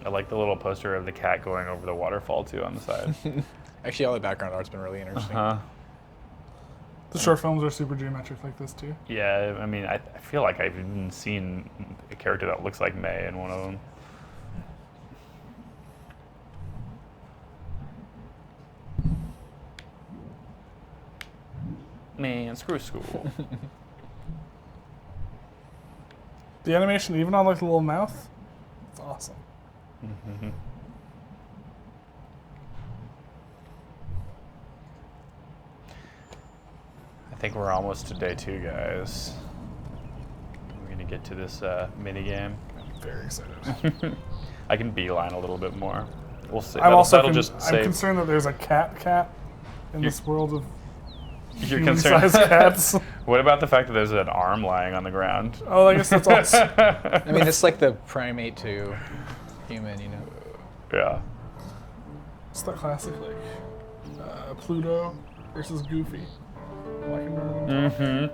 Speaker 1: I like the little poster of the cat going over the waterfall too on the side.
Speaker 3: Actually, all the background art's been really interesting.
Speaker 2: The short films are super geometric like this too.
Speaker 1: Yeah, I mean, I feel like I've even seen a character that looks like May in one of them. Man, screw school.
Speaker 2: The animation, even on like the little mouth, it's awesome.
Speaker 1: Mm-hmm. I think we're almost to day 2, guys. We're gonna get to this mini game.
Speaker 2: I'm very excited.
Speaker 1: I can beeline a little bit more. We'll see.
Speaker 2: I'm also
Speaker 1: that'll just
Speaker 2: I'm
Speaker 1: save.
Speaker 2: concerned that there's a cat in this world of
Speaker 1: You're concerned.
Speaker 2: human-sized cats.
Speaker 1: What about the fact that there's an arm lying on the ground?
Speaker 2: Oh, I guess that's awesome.
Speaker 3: I mean, it's like the primate to human, you know.
Speaker 1: Yeah.
Speaker 2: It's that classic like Pluto versus Goofy. All I can remember them.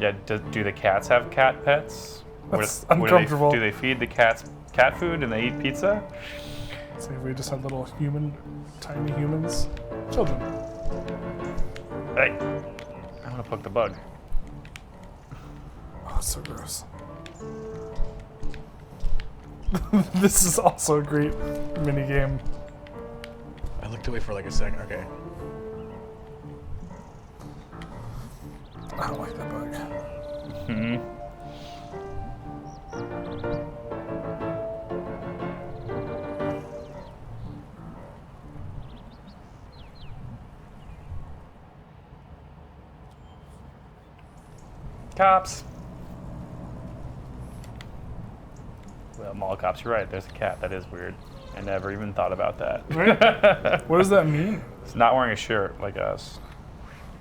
Speaker 1: Yeah. Do the cats have cat pets?
Speaker 2: That's
Speaker 1: What do
Speaker 2: uncomfortable.
Speaker 1: do they feed the cats cat food and they eat pizza?
Speaker 2: See if we just had little tiny humans, children.
Speaker 1: Hey, I'm gonna poke the bug.
Speaker 2: Oh, it's so gross. This is also a great mini game.
Speaker 3: I looked away for like a second. Okay.
Speaker 2: I don't like that bug.
Speaker 1: Hmm. Cops. Well, mall cops, you're right. There's a cat. That is weird. I never even thought about that.
Speaker 2: Right? What does that mean?
Speaker 1: It's not wearing a shirt like us.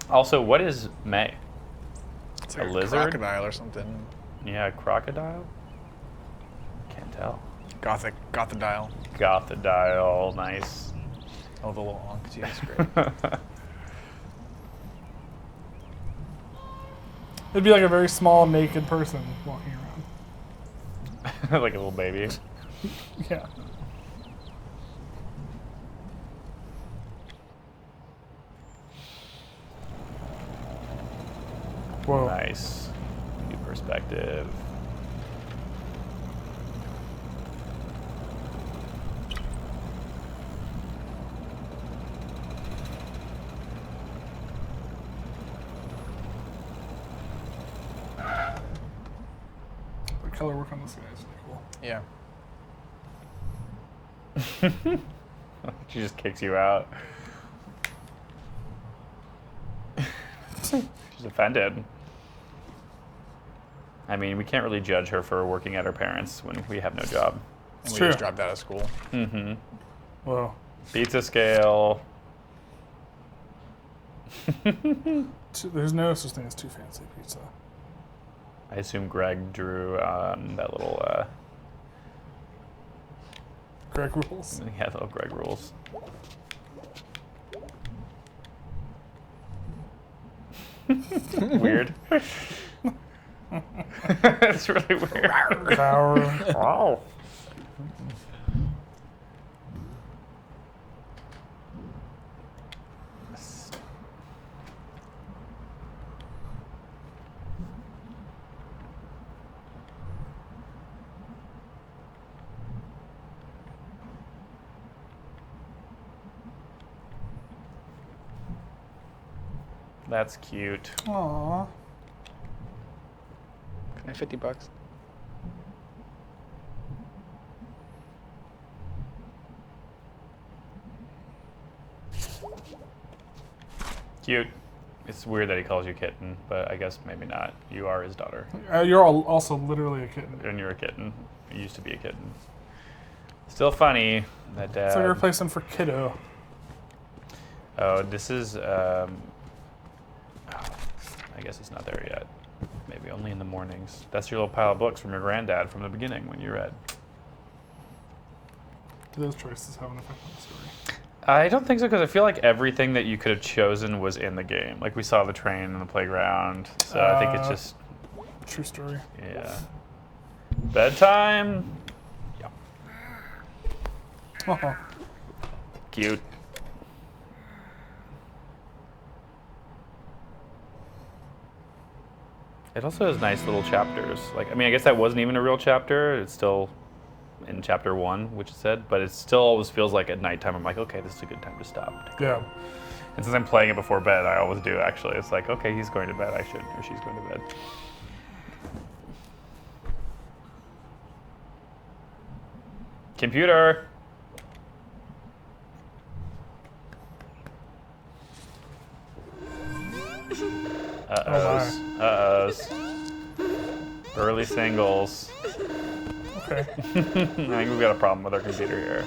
Speaker 1: Also, what is May?
Speaker 3: It's
Speaker 1: A
Speaker 3: like
Speaker 1: lizard?
Speaker 3: crocodile or something.
Speaker 1: Yeah, crocodile? Can't tell.
Speaker 3: Gothodile.
Speaker 1: Gothodile, nice.
Speaker 3: Oh, the little honk too. That's great.
Speaker 2: It'd be like a very small naked person walking around.
Speaker 1: Like a little baby.
Speaker 2: Yeah. Whoa.
Speaker 1: Nice. New perspective.
Speaker 2: The color work on this guy is really cool.
Speaker 3: Yeah.
Speaker 1: She just kicks you out. She's offended. I mean, we can't really judge her for working at her parents when we have no job.
Speaker 3: And we
Speaker 2: true.
Speaker 3: just dropped out of school.
Speaker 1: Mm-hmm.
Speaker 2: Whoa.
Speaker 1: Pizza scale.
Speaker 2: There's no such thing as too fancy pizza.
Speaker 1: I assume Greg drew that little,
Speaker 2: Greg rules.
Speaker 1: yeah, little Greg rules. Weird. It's really weird.
Speaker 2: Power.
Speaker 1: Wow. That's cute.
Speaker 2: Aww.
Speaker 3: Can I have $50?
Speaker 1: Cute. It's weird that he calls you kitten, but I guess maybe not. You are his daughter,
Speaker 2: You're also literally a kitten.
Speaker 1: and you're a kitten. You used to be a kitten. Still funny that dad.
Speaker 2: So you're replacing for kiddo.
Speaker 1: Oh, this is. I guess it's not there yet. Maybe only in the mornings. That's your little pile of books from your granddad from the beginning when you read.
Speaker 2: Do those choices have an effect on the story?
Speaker 1: I don't think so, because I feel like everything that you could have chosen was in the game. Like we saw the train in the playground, so I think it's just
Speaker 2: True story.
Speaker 1: yeah. Bedtime. Yeah.
Speaker 2: Oh,
Speaker 1: Cute. It also has nice little chapters. Like, I mean, I guess that wasn't even a real chapter. It's still in chapter 1, which it said, but it still always feels like at nighttime I'm like, okay, this is a good time to stop.
Speaker 2: yeah.
Speaker 1: And since I'm playing it before bed, I always do actually. It's like, okay, he's going to bed, I should, or she's going to bed. Computer. Uh-ohs. Uh-ohs. Early singles.
Speaker 2: Okay.
Speaker 1: I think we've got a problem with our computer here.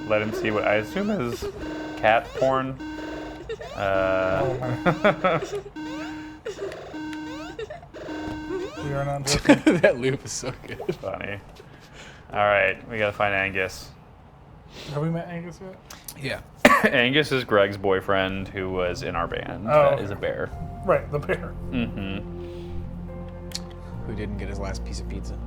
Speaker 1: Let him see what I assume is cat porn.
Speaker 2: Oh my. We are not joking.
Speaker 3: That loop is so good.
Speaker 1: Funny. All right, we gotta find Angus.
Speaker 2: Have we met Angus yet?
Speaker 3: Yeah.
Speaker 1: Angus is Greg's boyfriend who was in our band.
Speaker 2: Oh,
Speaker 1: That
Speaker 2: okay.
Speaker 1: is a bear.
Speaker 2: Right, the bear.
Speaker 1: Mm-hmm.
Speaker 3: Who didn't get his last piece of pizza?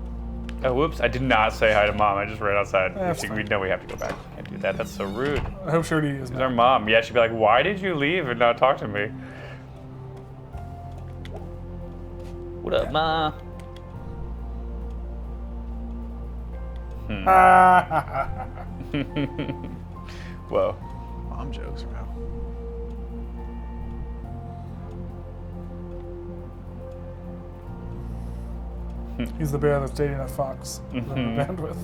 Speaker 1: Oh, whoops! I did not say hi to Mom. I just ran outside.
Speaker 2: That's
Speaker 1: we
Speaker 2: fine.
Speaker 1: know we have to go back. Can't do that. That's so rude.
Speaker 2: I hope Shorty is
Speaker 1: She's our
Speaker 2: back.
Speaker 1: mom. Yeah, she'd be like, "Why did you leave and not talk to me?" What up, Ma? Whoa.
Speaker 3: Mom jokes are out.
Speaker 2: He's the bear that's dating a fox that I'm
Speaker 1: Mhm.
Speaker 2: band with.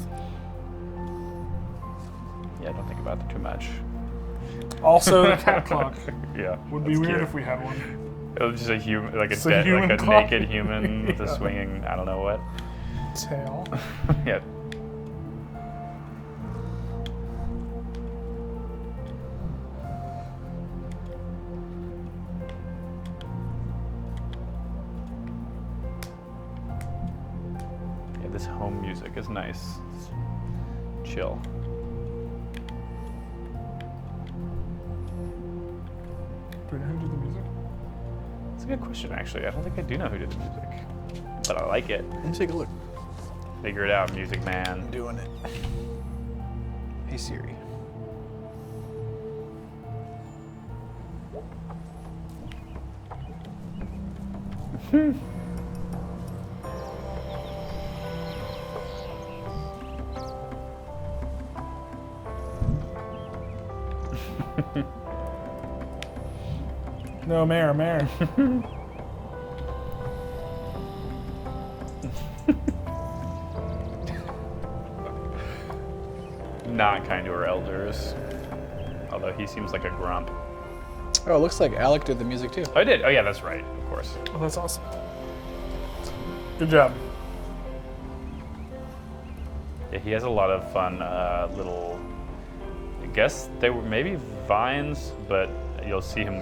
Speaker 1: Yeah, don't think about that too much.
Speaker 2: Also, the cat clock.
Speaker 1: Yeah.
Speaker 2: Would be
Speaker 1: that's
Speaker 2: weird
Speaker 1: cute.
Speaker 2: if we had one.
Speaker 1: It was just a human, like a,
Speaker 2: It's a
Speaker 1: dead,
Speaker 2: human
Speaker 1: like a
Speaker 2: clock.
Speaker 1: naked human with a
Speaker 2: Yeah.
Speaker 1: swinging, I don't know what.
Speaker 2: Tail.
Speaker 1: Yeah. Yeah, this home music is nice. It's chill.
Speaker 2: Do we know who did the music?
Speaker 1: It's a good question, actually. I don't think I do know who did the music, but I like it.
Speaker 3: Let me take a look.
Speaker 1: Figure it out, Music Man.
Speaker 3: I'm doing it. Hey Siri.
Speaker 2: No, Mayor.
Speaker 1: Not kind to her elders. Although he seems like a grump.
Speaker 3: Oh, it looks like Alec did the music too.
Speaker 1: Oh, I did. Oh, yeah, that's right. Of course.
Speaker 2: Oh, that's awesome. Good job.
Speaker 1: Yeah, he has a lot of fun little. I guess they were maybe vines, but you'll see him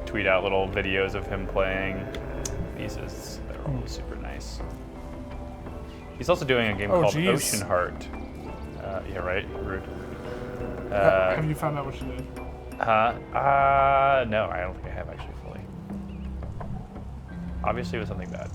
Speaker 1: tweet out little videos of him playing pieces that are always super nice. He's also doing a game
Speaker 2: Oh,
Speaker 1: called
Speaker 2: geez.
Speaker 1: Ocean Heart. Yeah, right. Rude.
Speaker 2: Have you found out what she did?
Speaker 1: No, I don't think I have actually fully. Obviously, it was something bad.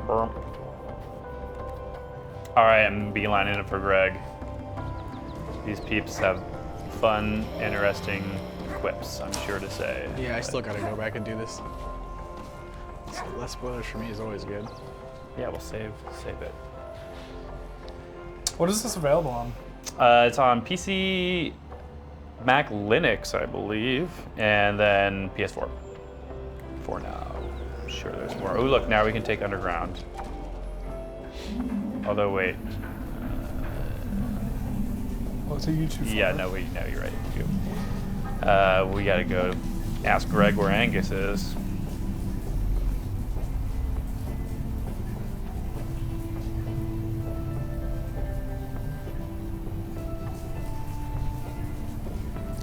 Speaker 1: Burp. All right, I'm beelining it for Greg. These peeps have fun, interesting quips, I'm sure to say.
Speaker 3: Yeah, I still gotta go back and do this. less spoilers for me is always good.
Speaker 1: Yeah, we'll save it.
Speaker 2: What is this available on?
Speaker 1: It's on PC, Mac, Linux, I believe, and then PS4. For now. I'm sure there's more. Oh, look, now we can take Underground. Although, wait.
Speaker 2: Well, it's a YouTube.
Speaker 1: Yeah, no, wait, no, you're right. We gotta go ask Greg where Angus is.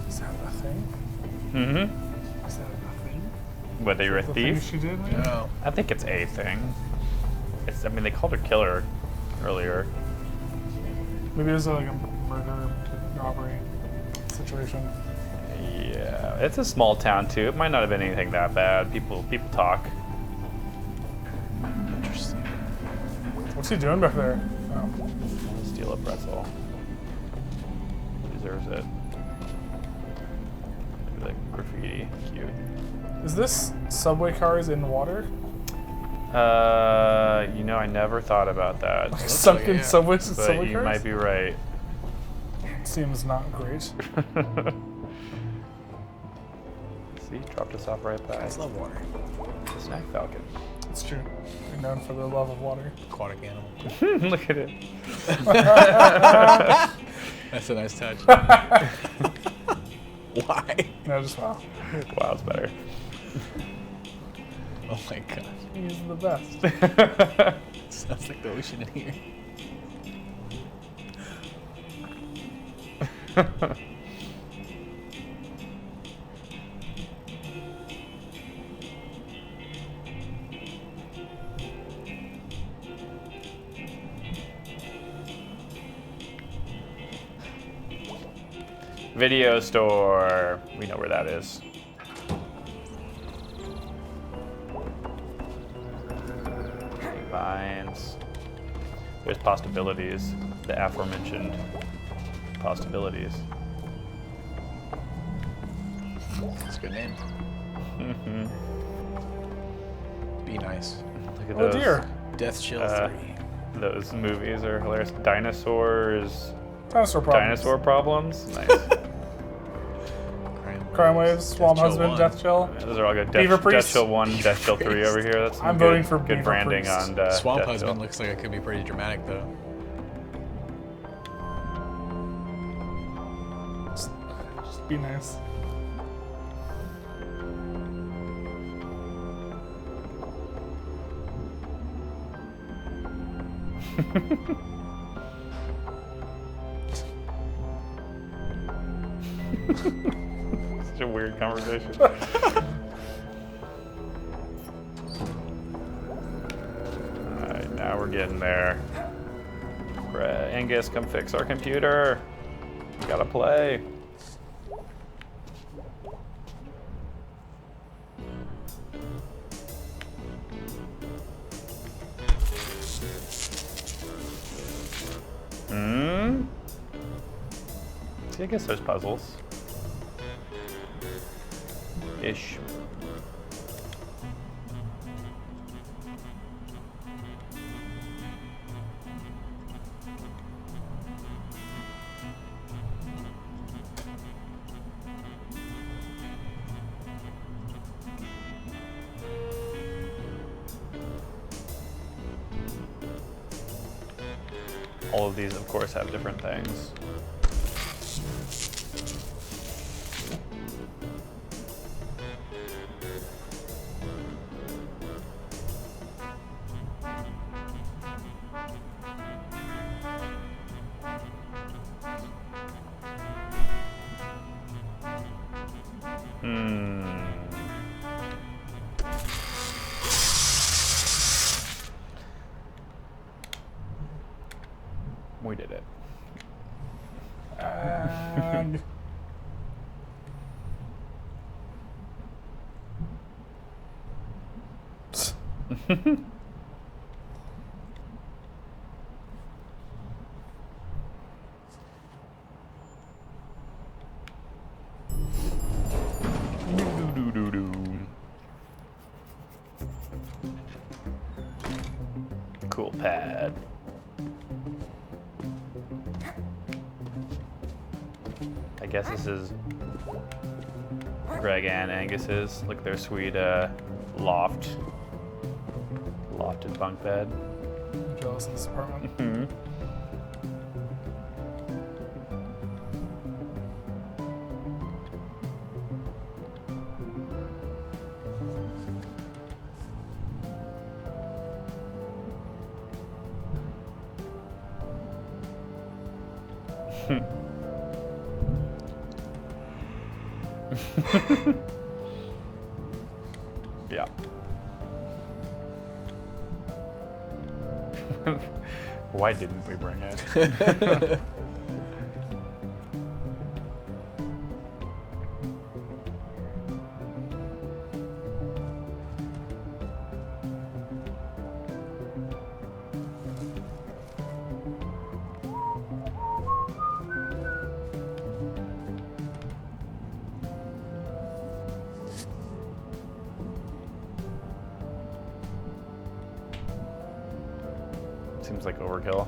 Speaker 2: Is that a thing?
Speaker 1: Mm-hmm.
Speaker 2: Is that a thing?
Speaker 1: Whether you're a
Speaker 2: The thing
Speaker 1: thief?
Speaker 2: she did?
Speaker 3: No.
Speaker 1: I think it's a thing. I mean, they called her killer earlier.
Speaker 2: Maybe it was like a murder robbery situation.
Speaker 1: Yeah, it's a small town too. It might not have been anything that bad. People talk.
Speaker 3: Interesting.
Speaker 2: What's he doing back there? Oh.
Speaker 1: Steal a pretzel. Deserves it. Like graffiti, cute.
Speaker 2: Is this subway cars in water?
Speaker 1: You know, I never thought about that.
Speaker 3: Looks
Speaker 2: Sunken
Speaker 3: like it, yeah.
Speaker 2: subways and
Speaker 1: But
Speaker 2: subway
Speaker 1: you
Speaker 2: cars?
Speaker 1: might be right.
Speaker 2: Seems not great.
Speaker 1: See, dropped us off right by
Speaker 3: I just love water.
Speaker 1: the snack falcon.
Speaker 2: It's true. You're known for the love of water.
Speaker 3: Aquatic animal.
Speaker 1: Look at it.
Speaker 3: That's a nice touch. Why?
Speaker 2: No, just wow.
Speaker 1: Wow, it's better.
Speaker 3: Oh my gosh.
Speaker 2: He's the best.
Speaker 3: Sounds like the ocean in here.
Speaker 1: Video store. We know where that is. Vines. There's possibilities. The aforementioned possibilities.
Speaker 3: That's a good name. Be nice.
Speaker 1: Look at
Speaker 2: Oh
Speaker 1: those.
Speaker 2: dear.
Speaker 3: Death Chill 3.
Speaker 1: Those movies are hilarious. Dinosaurs.
Speaker 2: Dinosaur problems.
Speaker 1: Dinosaur problems. Nice.
Speaker 2: Crime Waves, Swamp
Speaker 3: Chill
Speaker 2: Husband,
Speaker 3: 1.
Speaker 2: Death Chill.
Speaker 1: Those are all good.
Speaker 2: Beaver
Speaker 1: Death
Speaker 2: Priest.
Speaker 1: Chill 1, Death Chill 3 over here. That's some
Speaker 2: I'm
Speaker 1: good,
Speaker 2: voting for
Speaker 1: good
Speaker 2: Beaver
Speaker 1: branding
Speaker 2: Priest.
Speaker 1: on
Speaker 3: Swamp
Speaker 1: Death
Speaker 3: Husband
Speaker 1: Chill.
Speaker 3: looks like it could be pretty dramatic though.
Speaker 2: Just be nice.
Speaker 1: Such a weird conversation. Alright, now we're getting there. Angus, come fix our computer. We gotta play. See, I guess there's puzzles. Ish. All of these, of course, have different things. We did it.
Speaker 2: And
Speaker 1: pad. I guess this is Greg and Angus's. Look at their sweet lofted bunk bed.
Speaker 2: I'm jealous of this apartment.
Speaker 1: Mhm. Yeah. Why didn't we bring it? Seems like overkill.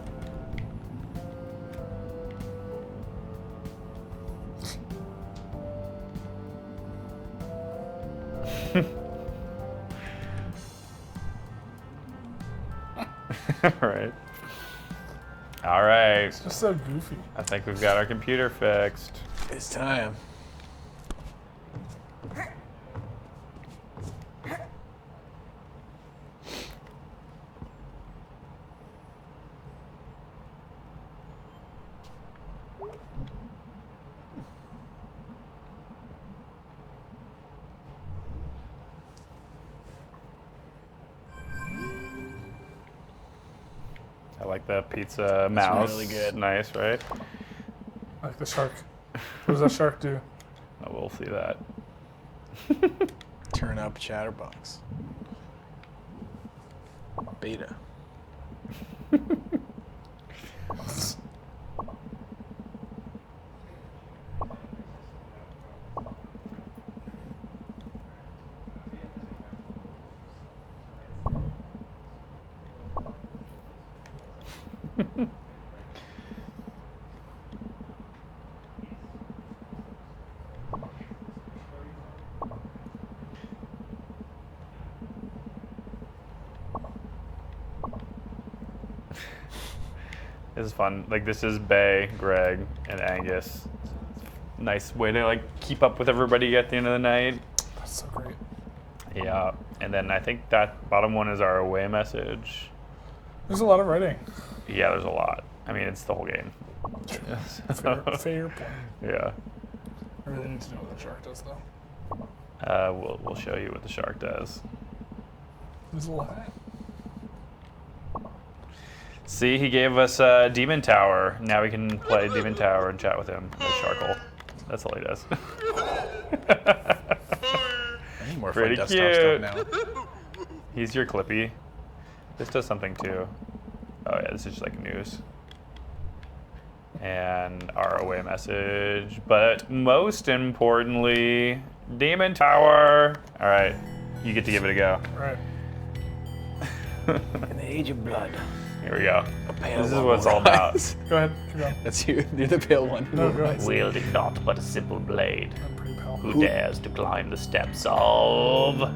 Speaker 1: Right. All right.
Speaker 2: It's just so goofy.
Speaker 1: I think we've got our computer fixed.
Speaker 3: It's time.
Speaker 1: I like the pizza mouse.
Speaker 3: really good.
Speaker 1: Nice, right?
Speaker 2: Like the shark. What does that shark do?
Speaker 1: Oh, we'll see that.
Speaker 3: Turn up Chatterbox. Beta.
Speaker 1: This is fun. Like, this is Bay, Greg, and Angus. Nice way to like keep up with everybody at the end of the night.
Speaker 2: That's so great.
Speaker 1: Yeah, and then I think that bottom one is our away message.
Speaker 2: There's a lot of writing.
Speaker 1: Yeah, there's a lot. I mean, it's the whole game.
Speaker 2: Fair point.
Speaker 1: Yeah.
Speaker 2: I really need to know what the shark does, though.
Speaker 1: We'll show you what the shark does.
Speaker 2: There's a lot.
Speaker 1: See, he gave us Demon Tower. Now we can play Demon Tower and chat with him. The Sharkle. That's all he does.
Speaker 3: I need more
Speaker 1: Pretty
Speaker 3: fun desktop
Speaker 1: cute.
Speaker 3: stuff now.
Speaker 1: He's your Clippy. This does something too. Oh yeah, this is just like news. And our away message. But most importantly, Demon Tower. All right, you get to give it a go.
Speaker 2: Right.
Speaker 3: In the age of blood.
Speaker 1: Here we go.
Speaker 3: pale
Speaker 1: This is
Speaker 3: one
Speaker 1: what it's
Speaker 3: will
Speaker 1: all about.
Speaker 3: rise.
Speaker 2: Go ahead. Keep going.
Speaker 3: That's you. You're the pale one.
Speaker 2: No, go ahead.
Speaker 1: Wielded not but a simple blade.
Speaker 2: I'm pretty pale.
Speaker 1: Who dares to climb the steps of...
Speaker 2: Wow,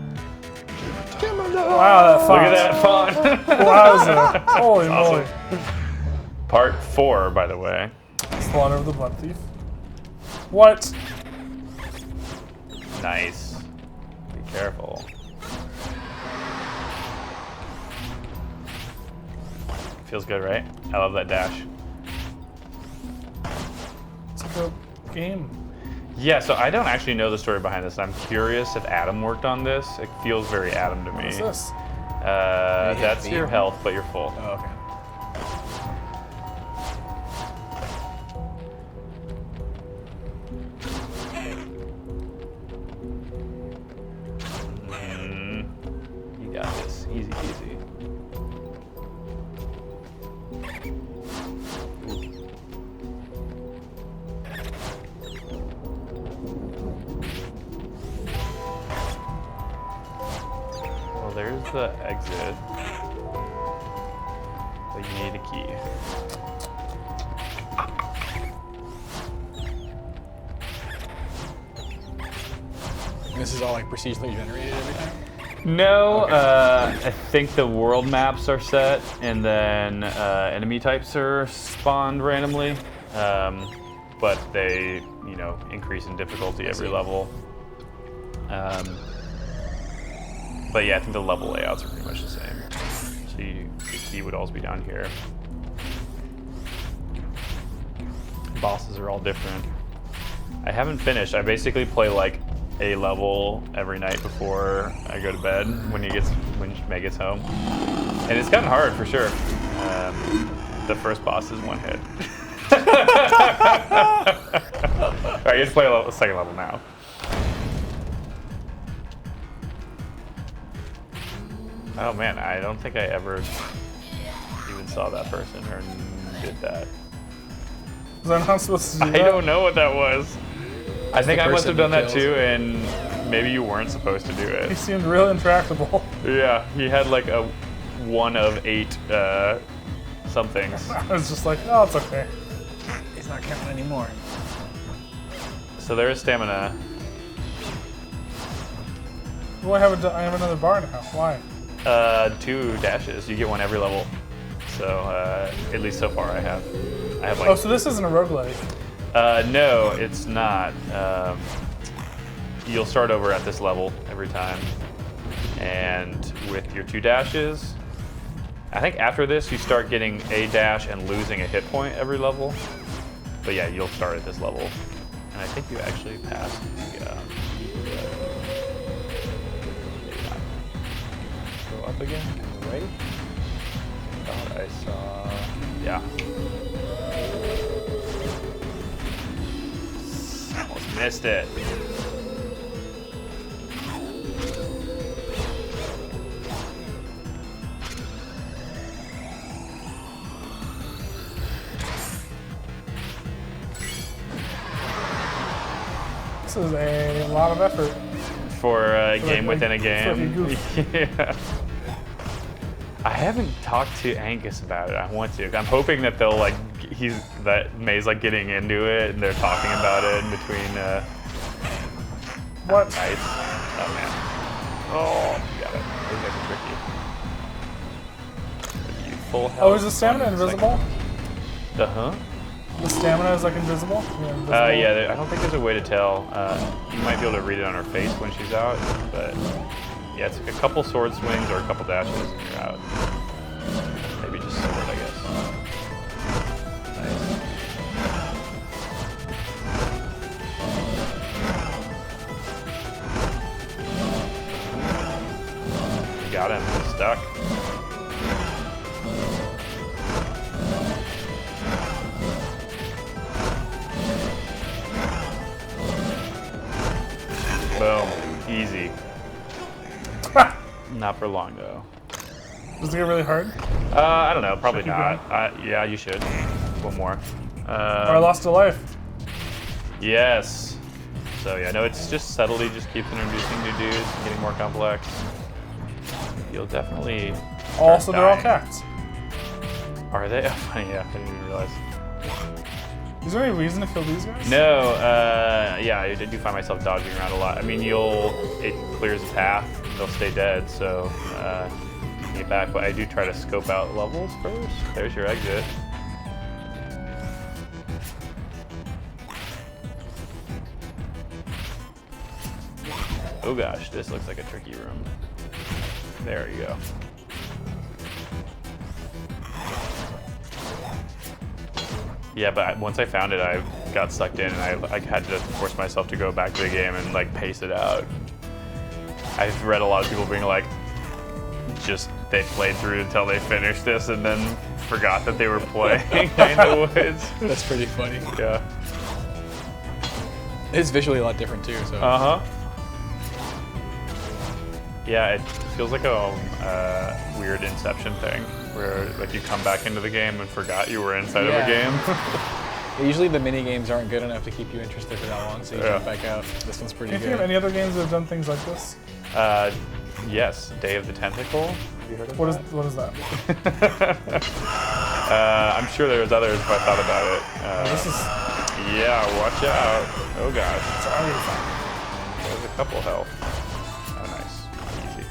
Speaker 2: that font.
Speaker 1: Look at that font.
Speaker 2: Wowza. Holy
Speaker 1: Awesome.
Speaker 2: moly.
Speaker 1: Part 4, by the way.
Speaker 2: Slaughter of the Blood Thief. What?
Speaker 1: Nice. Be careful. Feels good, right? I love that dash.
Speaker 2: It's like a game.
Speaker 1: Yeah, so I don't actually know the story behind this. I'm curious if Adam worked on this. It feels very Adam to me.
Speaker 2: What's this?
Speaker 1: That's your health, but you're full.
Speaker 3: Oh, okay.
Speaker 1: You got this. Easy peasy. Well, there's the exit. need a key.
Speaker 3: This is all like procedurally generated every time?
Speaker 1: No,
Speaker 3: Okay.
Speaker 1: I think the world maps are set, and then enemy types are spawned randomly, but they, you know, increase in difficulty every
Speaker 3: see.
Speaker 1: level. But yeah, I think the level layouts are pretty much the same. So the key would always be down here. Bosses are all different. I haven't finished. I basically play like a level every night before I go to bed when May gets home, and it's gotten hard for sure. The first boss is one hit. All right, you have to play a second level now. Oh man, I don't think I ever even saw that person or did that.
Speaker 2: Was I not supposed to do
Speaker 1: I
Speaker 2: that?
Speaker 1: don't know what that was. I think
Speaker 3: the
Speaker 1: I must have
Speaker 3: person
Speaker 1: done
Speaker 3: you
Speaker 1: that
Speaker 3: killed.
Speaker 1: too, and maybe you weren't supposed to do
Speaker 2: He
Speaker 1: it.
Speaker 2: seemed real intractable.
Speaker 1: Yeah, he had like a 1 of 8 somethings.
Speaker 2: I was just like, oh, it's okay.
Speaker 3: It's not counting anymore.
Speaker 1: So there is stamina.
Speaker 2: Well, I have another bar now. Why?
Speaker 1: 2 dashes. You get one every level. So at least so far I have. I have like.
Speaker 2: Oh, so this isn't a roguelike.
Speaker 1: No, it's not. You'll start over at this level every time, and with your 2 dashes, I think after this you start getting a dash and losing a hit point every level. But yeah, you'll start at this level, and I think you actually pass the. Maybe not. Go up again, right? Thought I saw. Yeah. Almost missed it.
Speaker 2: This is a lot of effort.
Speaker 1: For a game
Speaker 2: like-
Speaker 1: within a game.
Speaker 2: for like
Speaker 1: Yeah. I haven't talked to Angus about it. I want to. I'm hoping that they'll like that May's like getting into it and they're talking about it in between.
Speaker 2: What?
Speaker 1: Nice. Oh man. Oh, you got it. Those guys are tricky. You full health.
Speaker 2: Oh, is the stamina
Speaker 1: on second.
Speaker 2: invisible?
Speaker 1: Uh-huh.
Speaker 2: The stamina is like invisible? Yeah, invisible.
Speaker 1: Yeah, I don't think there's a way to tell. You might be able to read it on her face when she's out, but yeah, it's like a couple sword swings or a couple dashes and you're out. Maybe just sword, I guess. Nice. You got him. He's stuck. Boom. Easy. Not for long though.
Speaker 2: Does it get really hard?
Speaker 1: I don't know. Probably
Speaker 2: Should I
Speaker 1: not. Yeah, you should. One more.
Speaker 2: Or I lost a life.
Speaker 1: Yes. So yeah, no, it's just subtly just keeps introducing new dudes, and getting more complex. You'll definitely.
Speaker 2: Also,
Speaker 1: start
Speaker 2: they're all
Speaker 1: dying.
Speaker 2: cats.
Speaker 1: Are they? Oh, funny. Yeah, I didn't even realize.
Speaker 2: Is there any reason to kill these guys?
Speaker 1: No. Yeah, I do find myself dodging around a lot. I mean, it clears a path. They'll stay dead, so get back. But I do try to scope out levels first. There's your exit. Oh gosh, this looks like a tricky room. There you go. Yeah, but once I found it, I got sucked in, and I had to force myself to go back to the game and like pace it out. I've read a lot of people being like, just they played through until they finished this, and then forgot that they were playing in the woods.
Speaker 3: That's pretty funny.
Speaker 1: Yeah.
Speaker 3: It's visually a lot different too, so.
Speaker 1: Uh huh. Yeah, it feels like a weird Inception thing, where like you come back into the game and forgot you were inside of a game.
Speaker 3: Usually the mini games aren't good enough to keep you interested for that long, so you jump back out. This one's pretty
Speaker 2: Can you think of
Speaker 3: good.
Speaker 2: any other games that have done things like this?
Speaker 1: Yes, Day of the Tentacle. Have you heard of
Speaker 2: What
Speaker 1: that?
Speaker 2: is that?
Speaker 1: I'm sure there was others if I thought about it.
Speaker 2: This is
Speaker 1: Yeah, watch out. Oh gosh,
Speaker 2: already fun.
Speaker 1: there's a couple health. Oh, nice. Easy.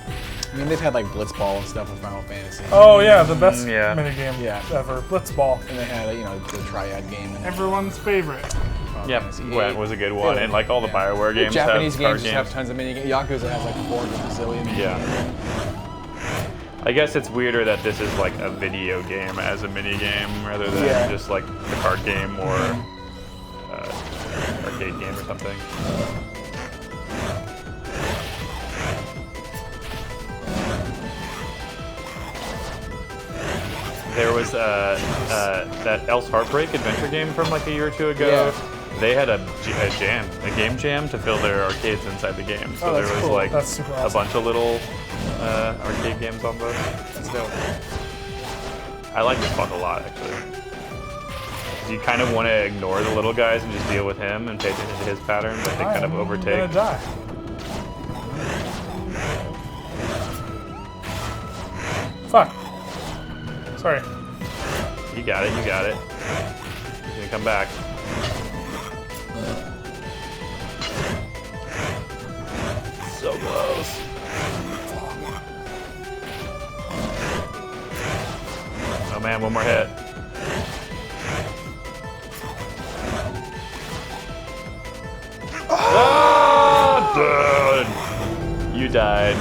Speaker 3: I mean, they've had like Blitzball and stuff with Final Fantasy.
Speaker 2: Oh yeah, the best
Speaker 1: yeah.
Speaker 2: minigame
Speaker 3: Yeah.
Speaker 2: ever. Blitzball.
Speaker 3: And they had, you know, the Triad game. And
Speaker 2: Everyone's favorite.
Speaker 3: Final
Speaker 1: Yeah,
Speaker 3: Fantasy
Speaker 1: Gwent
Speaker 3: 8.
Speaker 1: was a good one, and like all the
Speaker 3: Yeah.
Speaker 1: Bioware games
Speaker 3: Japanese
Speaker 1: have card
Speaker 3: games just have tons of mini games. Yakuza has like 400 bazillion.
Speaker 1: Yeah. I guess it's weirder that this is like a video game as a mini game rather than
Speaker 3: Yeah.
Speaker 1: just like a card game or arcade game or something. There was that Else Heartbreak adventure game from like a year or two ago.
Speaker 3: Yeah.
Speaker 1: They had a game jam to fill their arcades inside the game. So
Speaker 3: Oh,
Speaker 1: there
Speaker 3: that's
Speaker 1: was
Speaker 3: cool.
Speaker 1: like
Speaker 2: That's super
Speaker 1: a
Speaker 2: awesome.
Speaker 1: bunch of little arcade games on both.
Speaker 3: That's dope.
Speaker 1: I like this fuck a lot, actually. You kind of want to ignore the little guys and just deal with him and pay attention to his patterns. But they kind of
Speaker 2: I'm
Speaker 1: overtake.
Speaker 2: gonna die. Fuck. Sorry.
Speaker 1: You got it, you got it. He's gonna come back. So close. Oh man, one more hit. Ah, dude. You died.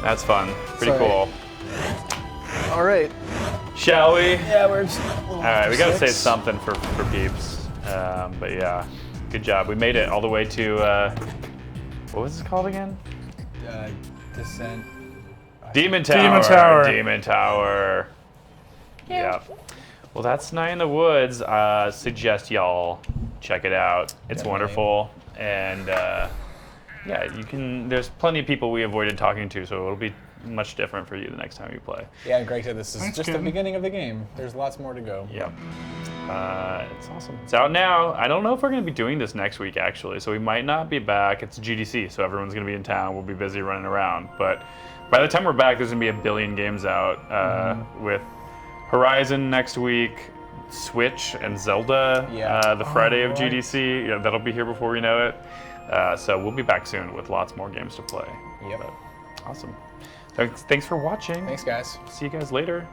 Speaker 1: That's fun. Pretty
Speaker 3: Sorry.
Speaker 1: cool.
Speaker 3: All right.
Speaker 1: Shall we?
Speaker 3: Yeah, we're just.
Speaker 1: All right, we gotta say something for peeps. But yeah, good job. We made it all the way to what was this called again?
Speaker 3: Descent.
Speaker 1: Demon Tower.
Speaker 2: Demon Tower.
Speaker 1: Demon Tower. Yeah. Well, that's Night in the Woods. Suggest y'all check it out. It's
Speaker 3: Definitely.
Speaker 1: wonderful, and yeah, you can. There's plenty of people we avoided talking to, so it'll be much different for you the next time you play.
Speaker 3: Yeah, and Greg said this is
Speaker 2: Thanks,
Speaker 3: just
Speaker 2: Ken.
Speaker 3: the beginning of the game. There's lots more to go.
Speaker 1: Yep. It's awesome. It's out now. I don't know if we're going to be doing this next week, actually. So we might not be back. It's GDC, so everyone's going to be in town. We'll be busy running around. But by the time we're back, there's going to be a billion games out with Horizon next week, Switch, and Zelda
Speaker 3: Yeah.
Speaker 1: the Friday of
Speaker 2: right.
Speaker 1: GDC. Yeah, that'll be here before we know it. So we'll be back soon with lots more games to play.
Speaker 3: Yep.
Speaker 1: But awesome. Thanks for watching.
Speaker 3: Thanks, guys.
Speaker 1: See you guys later.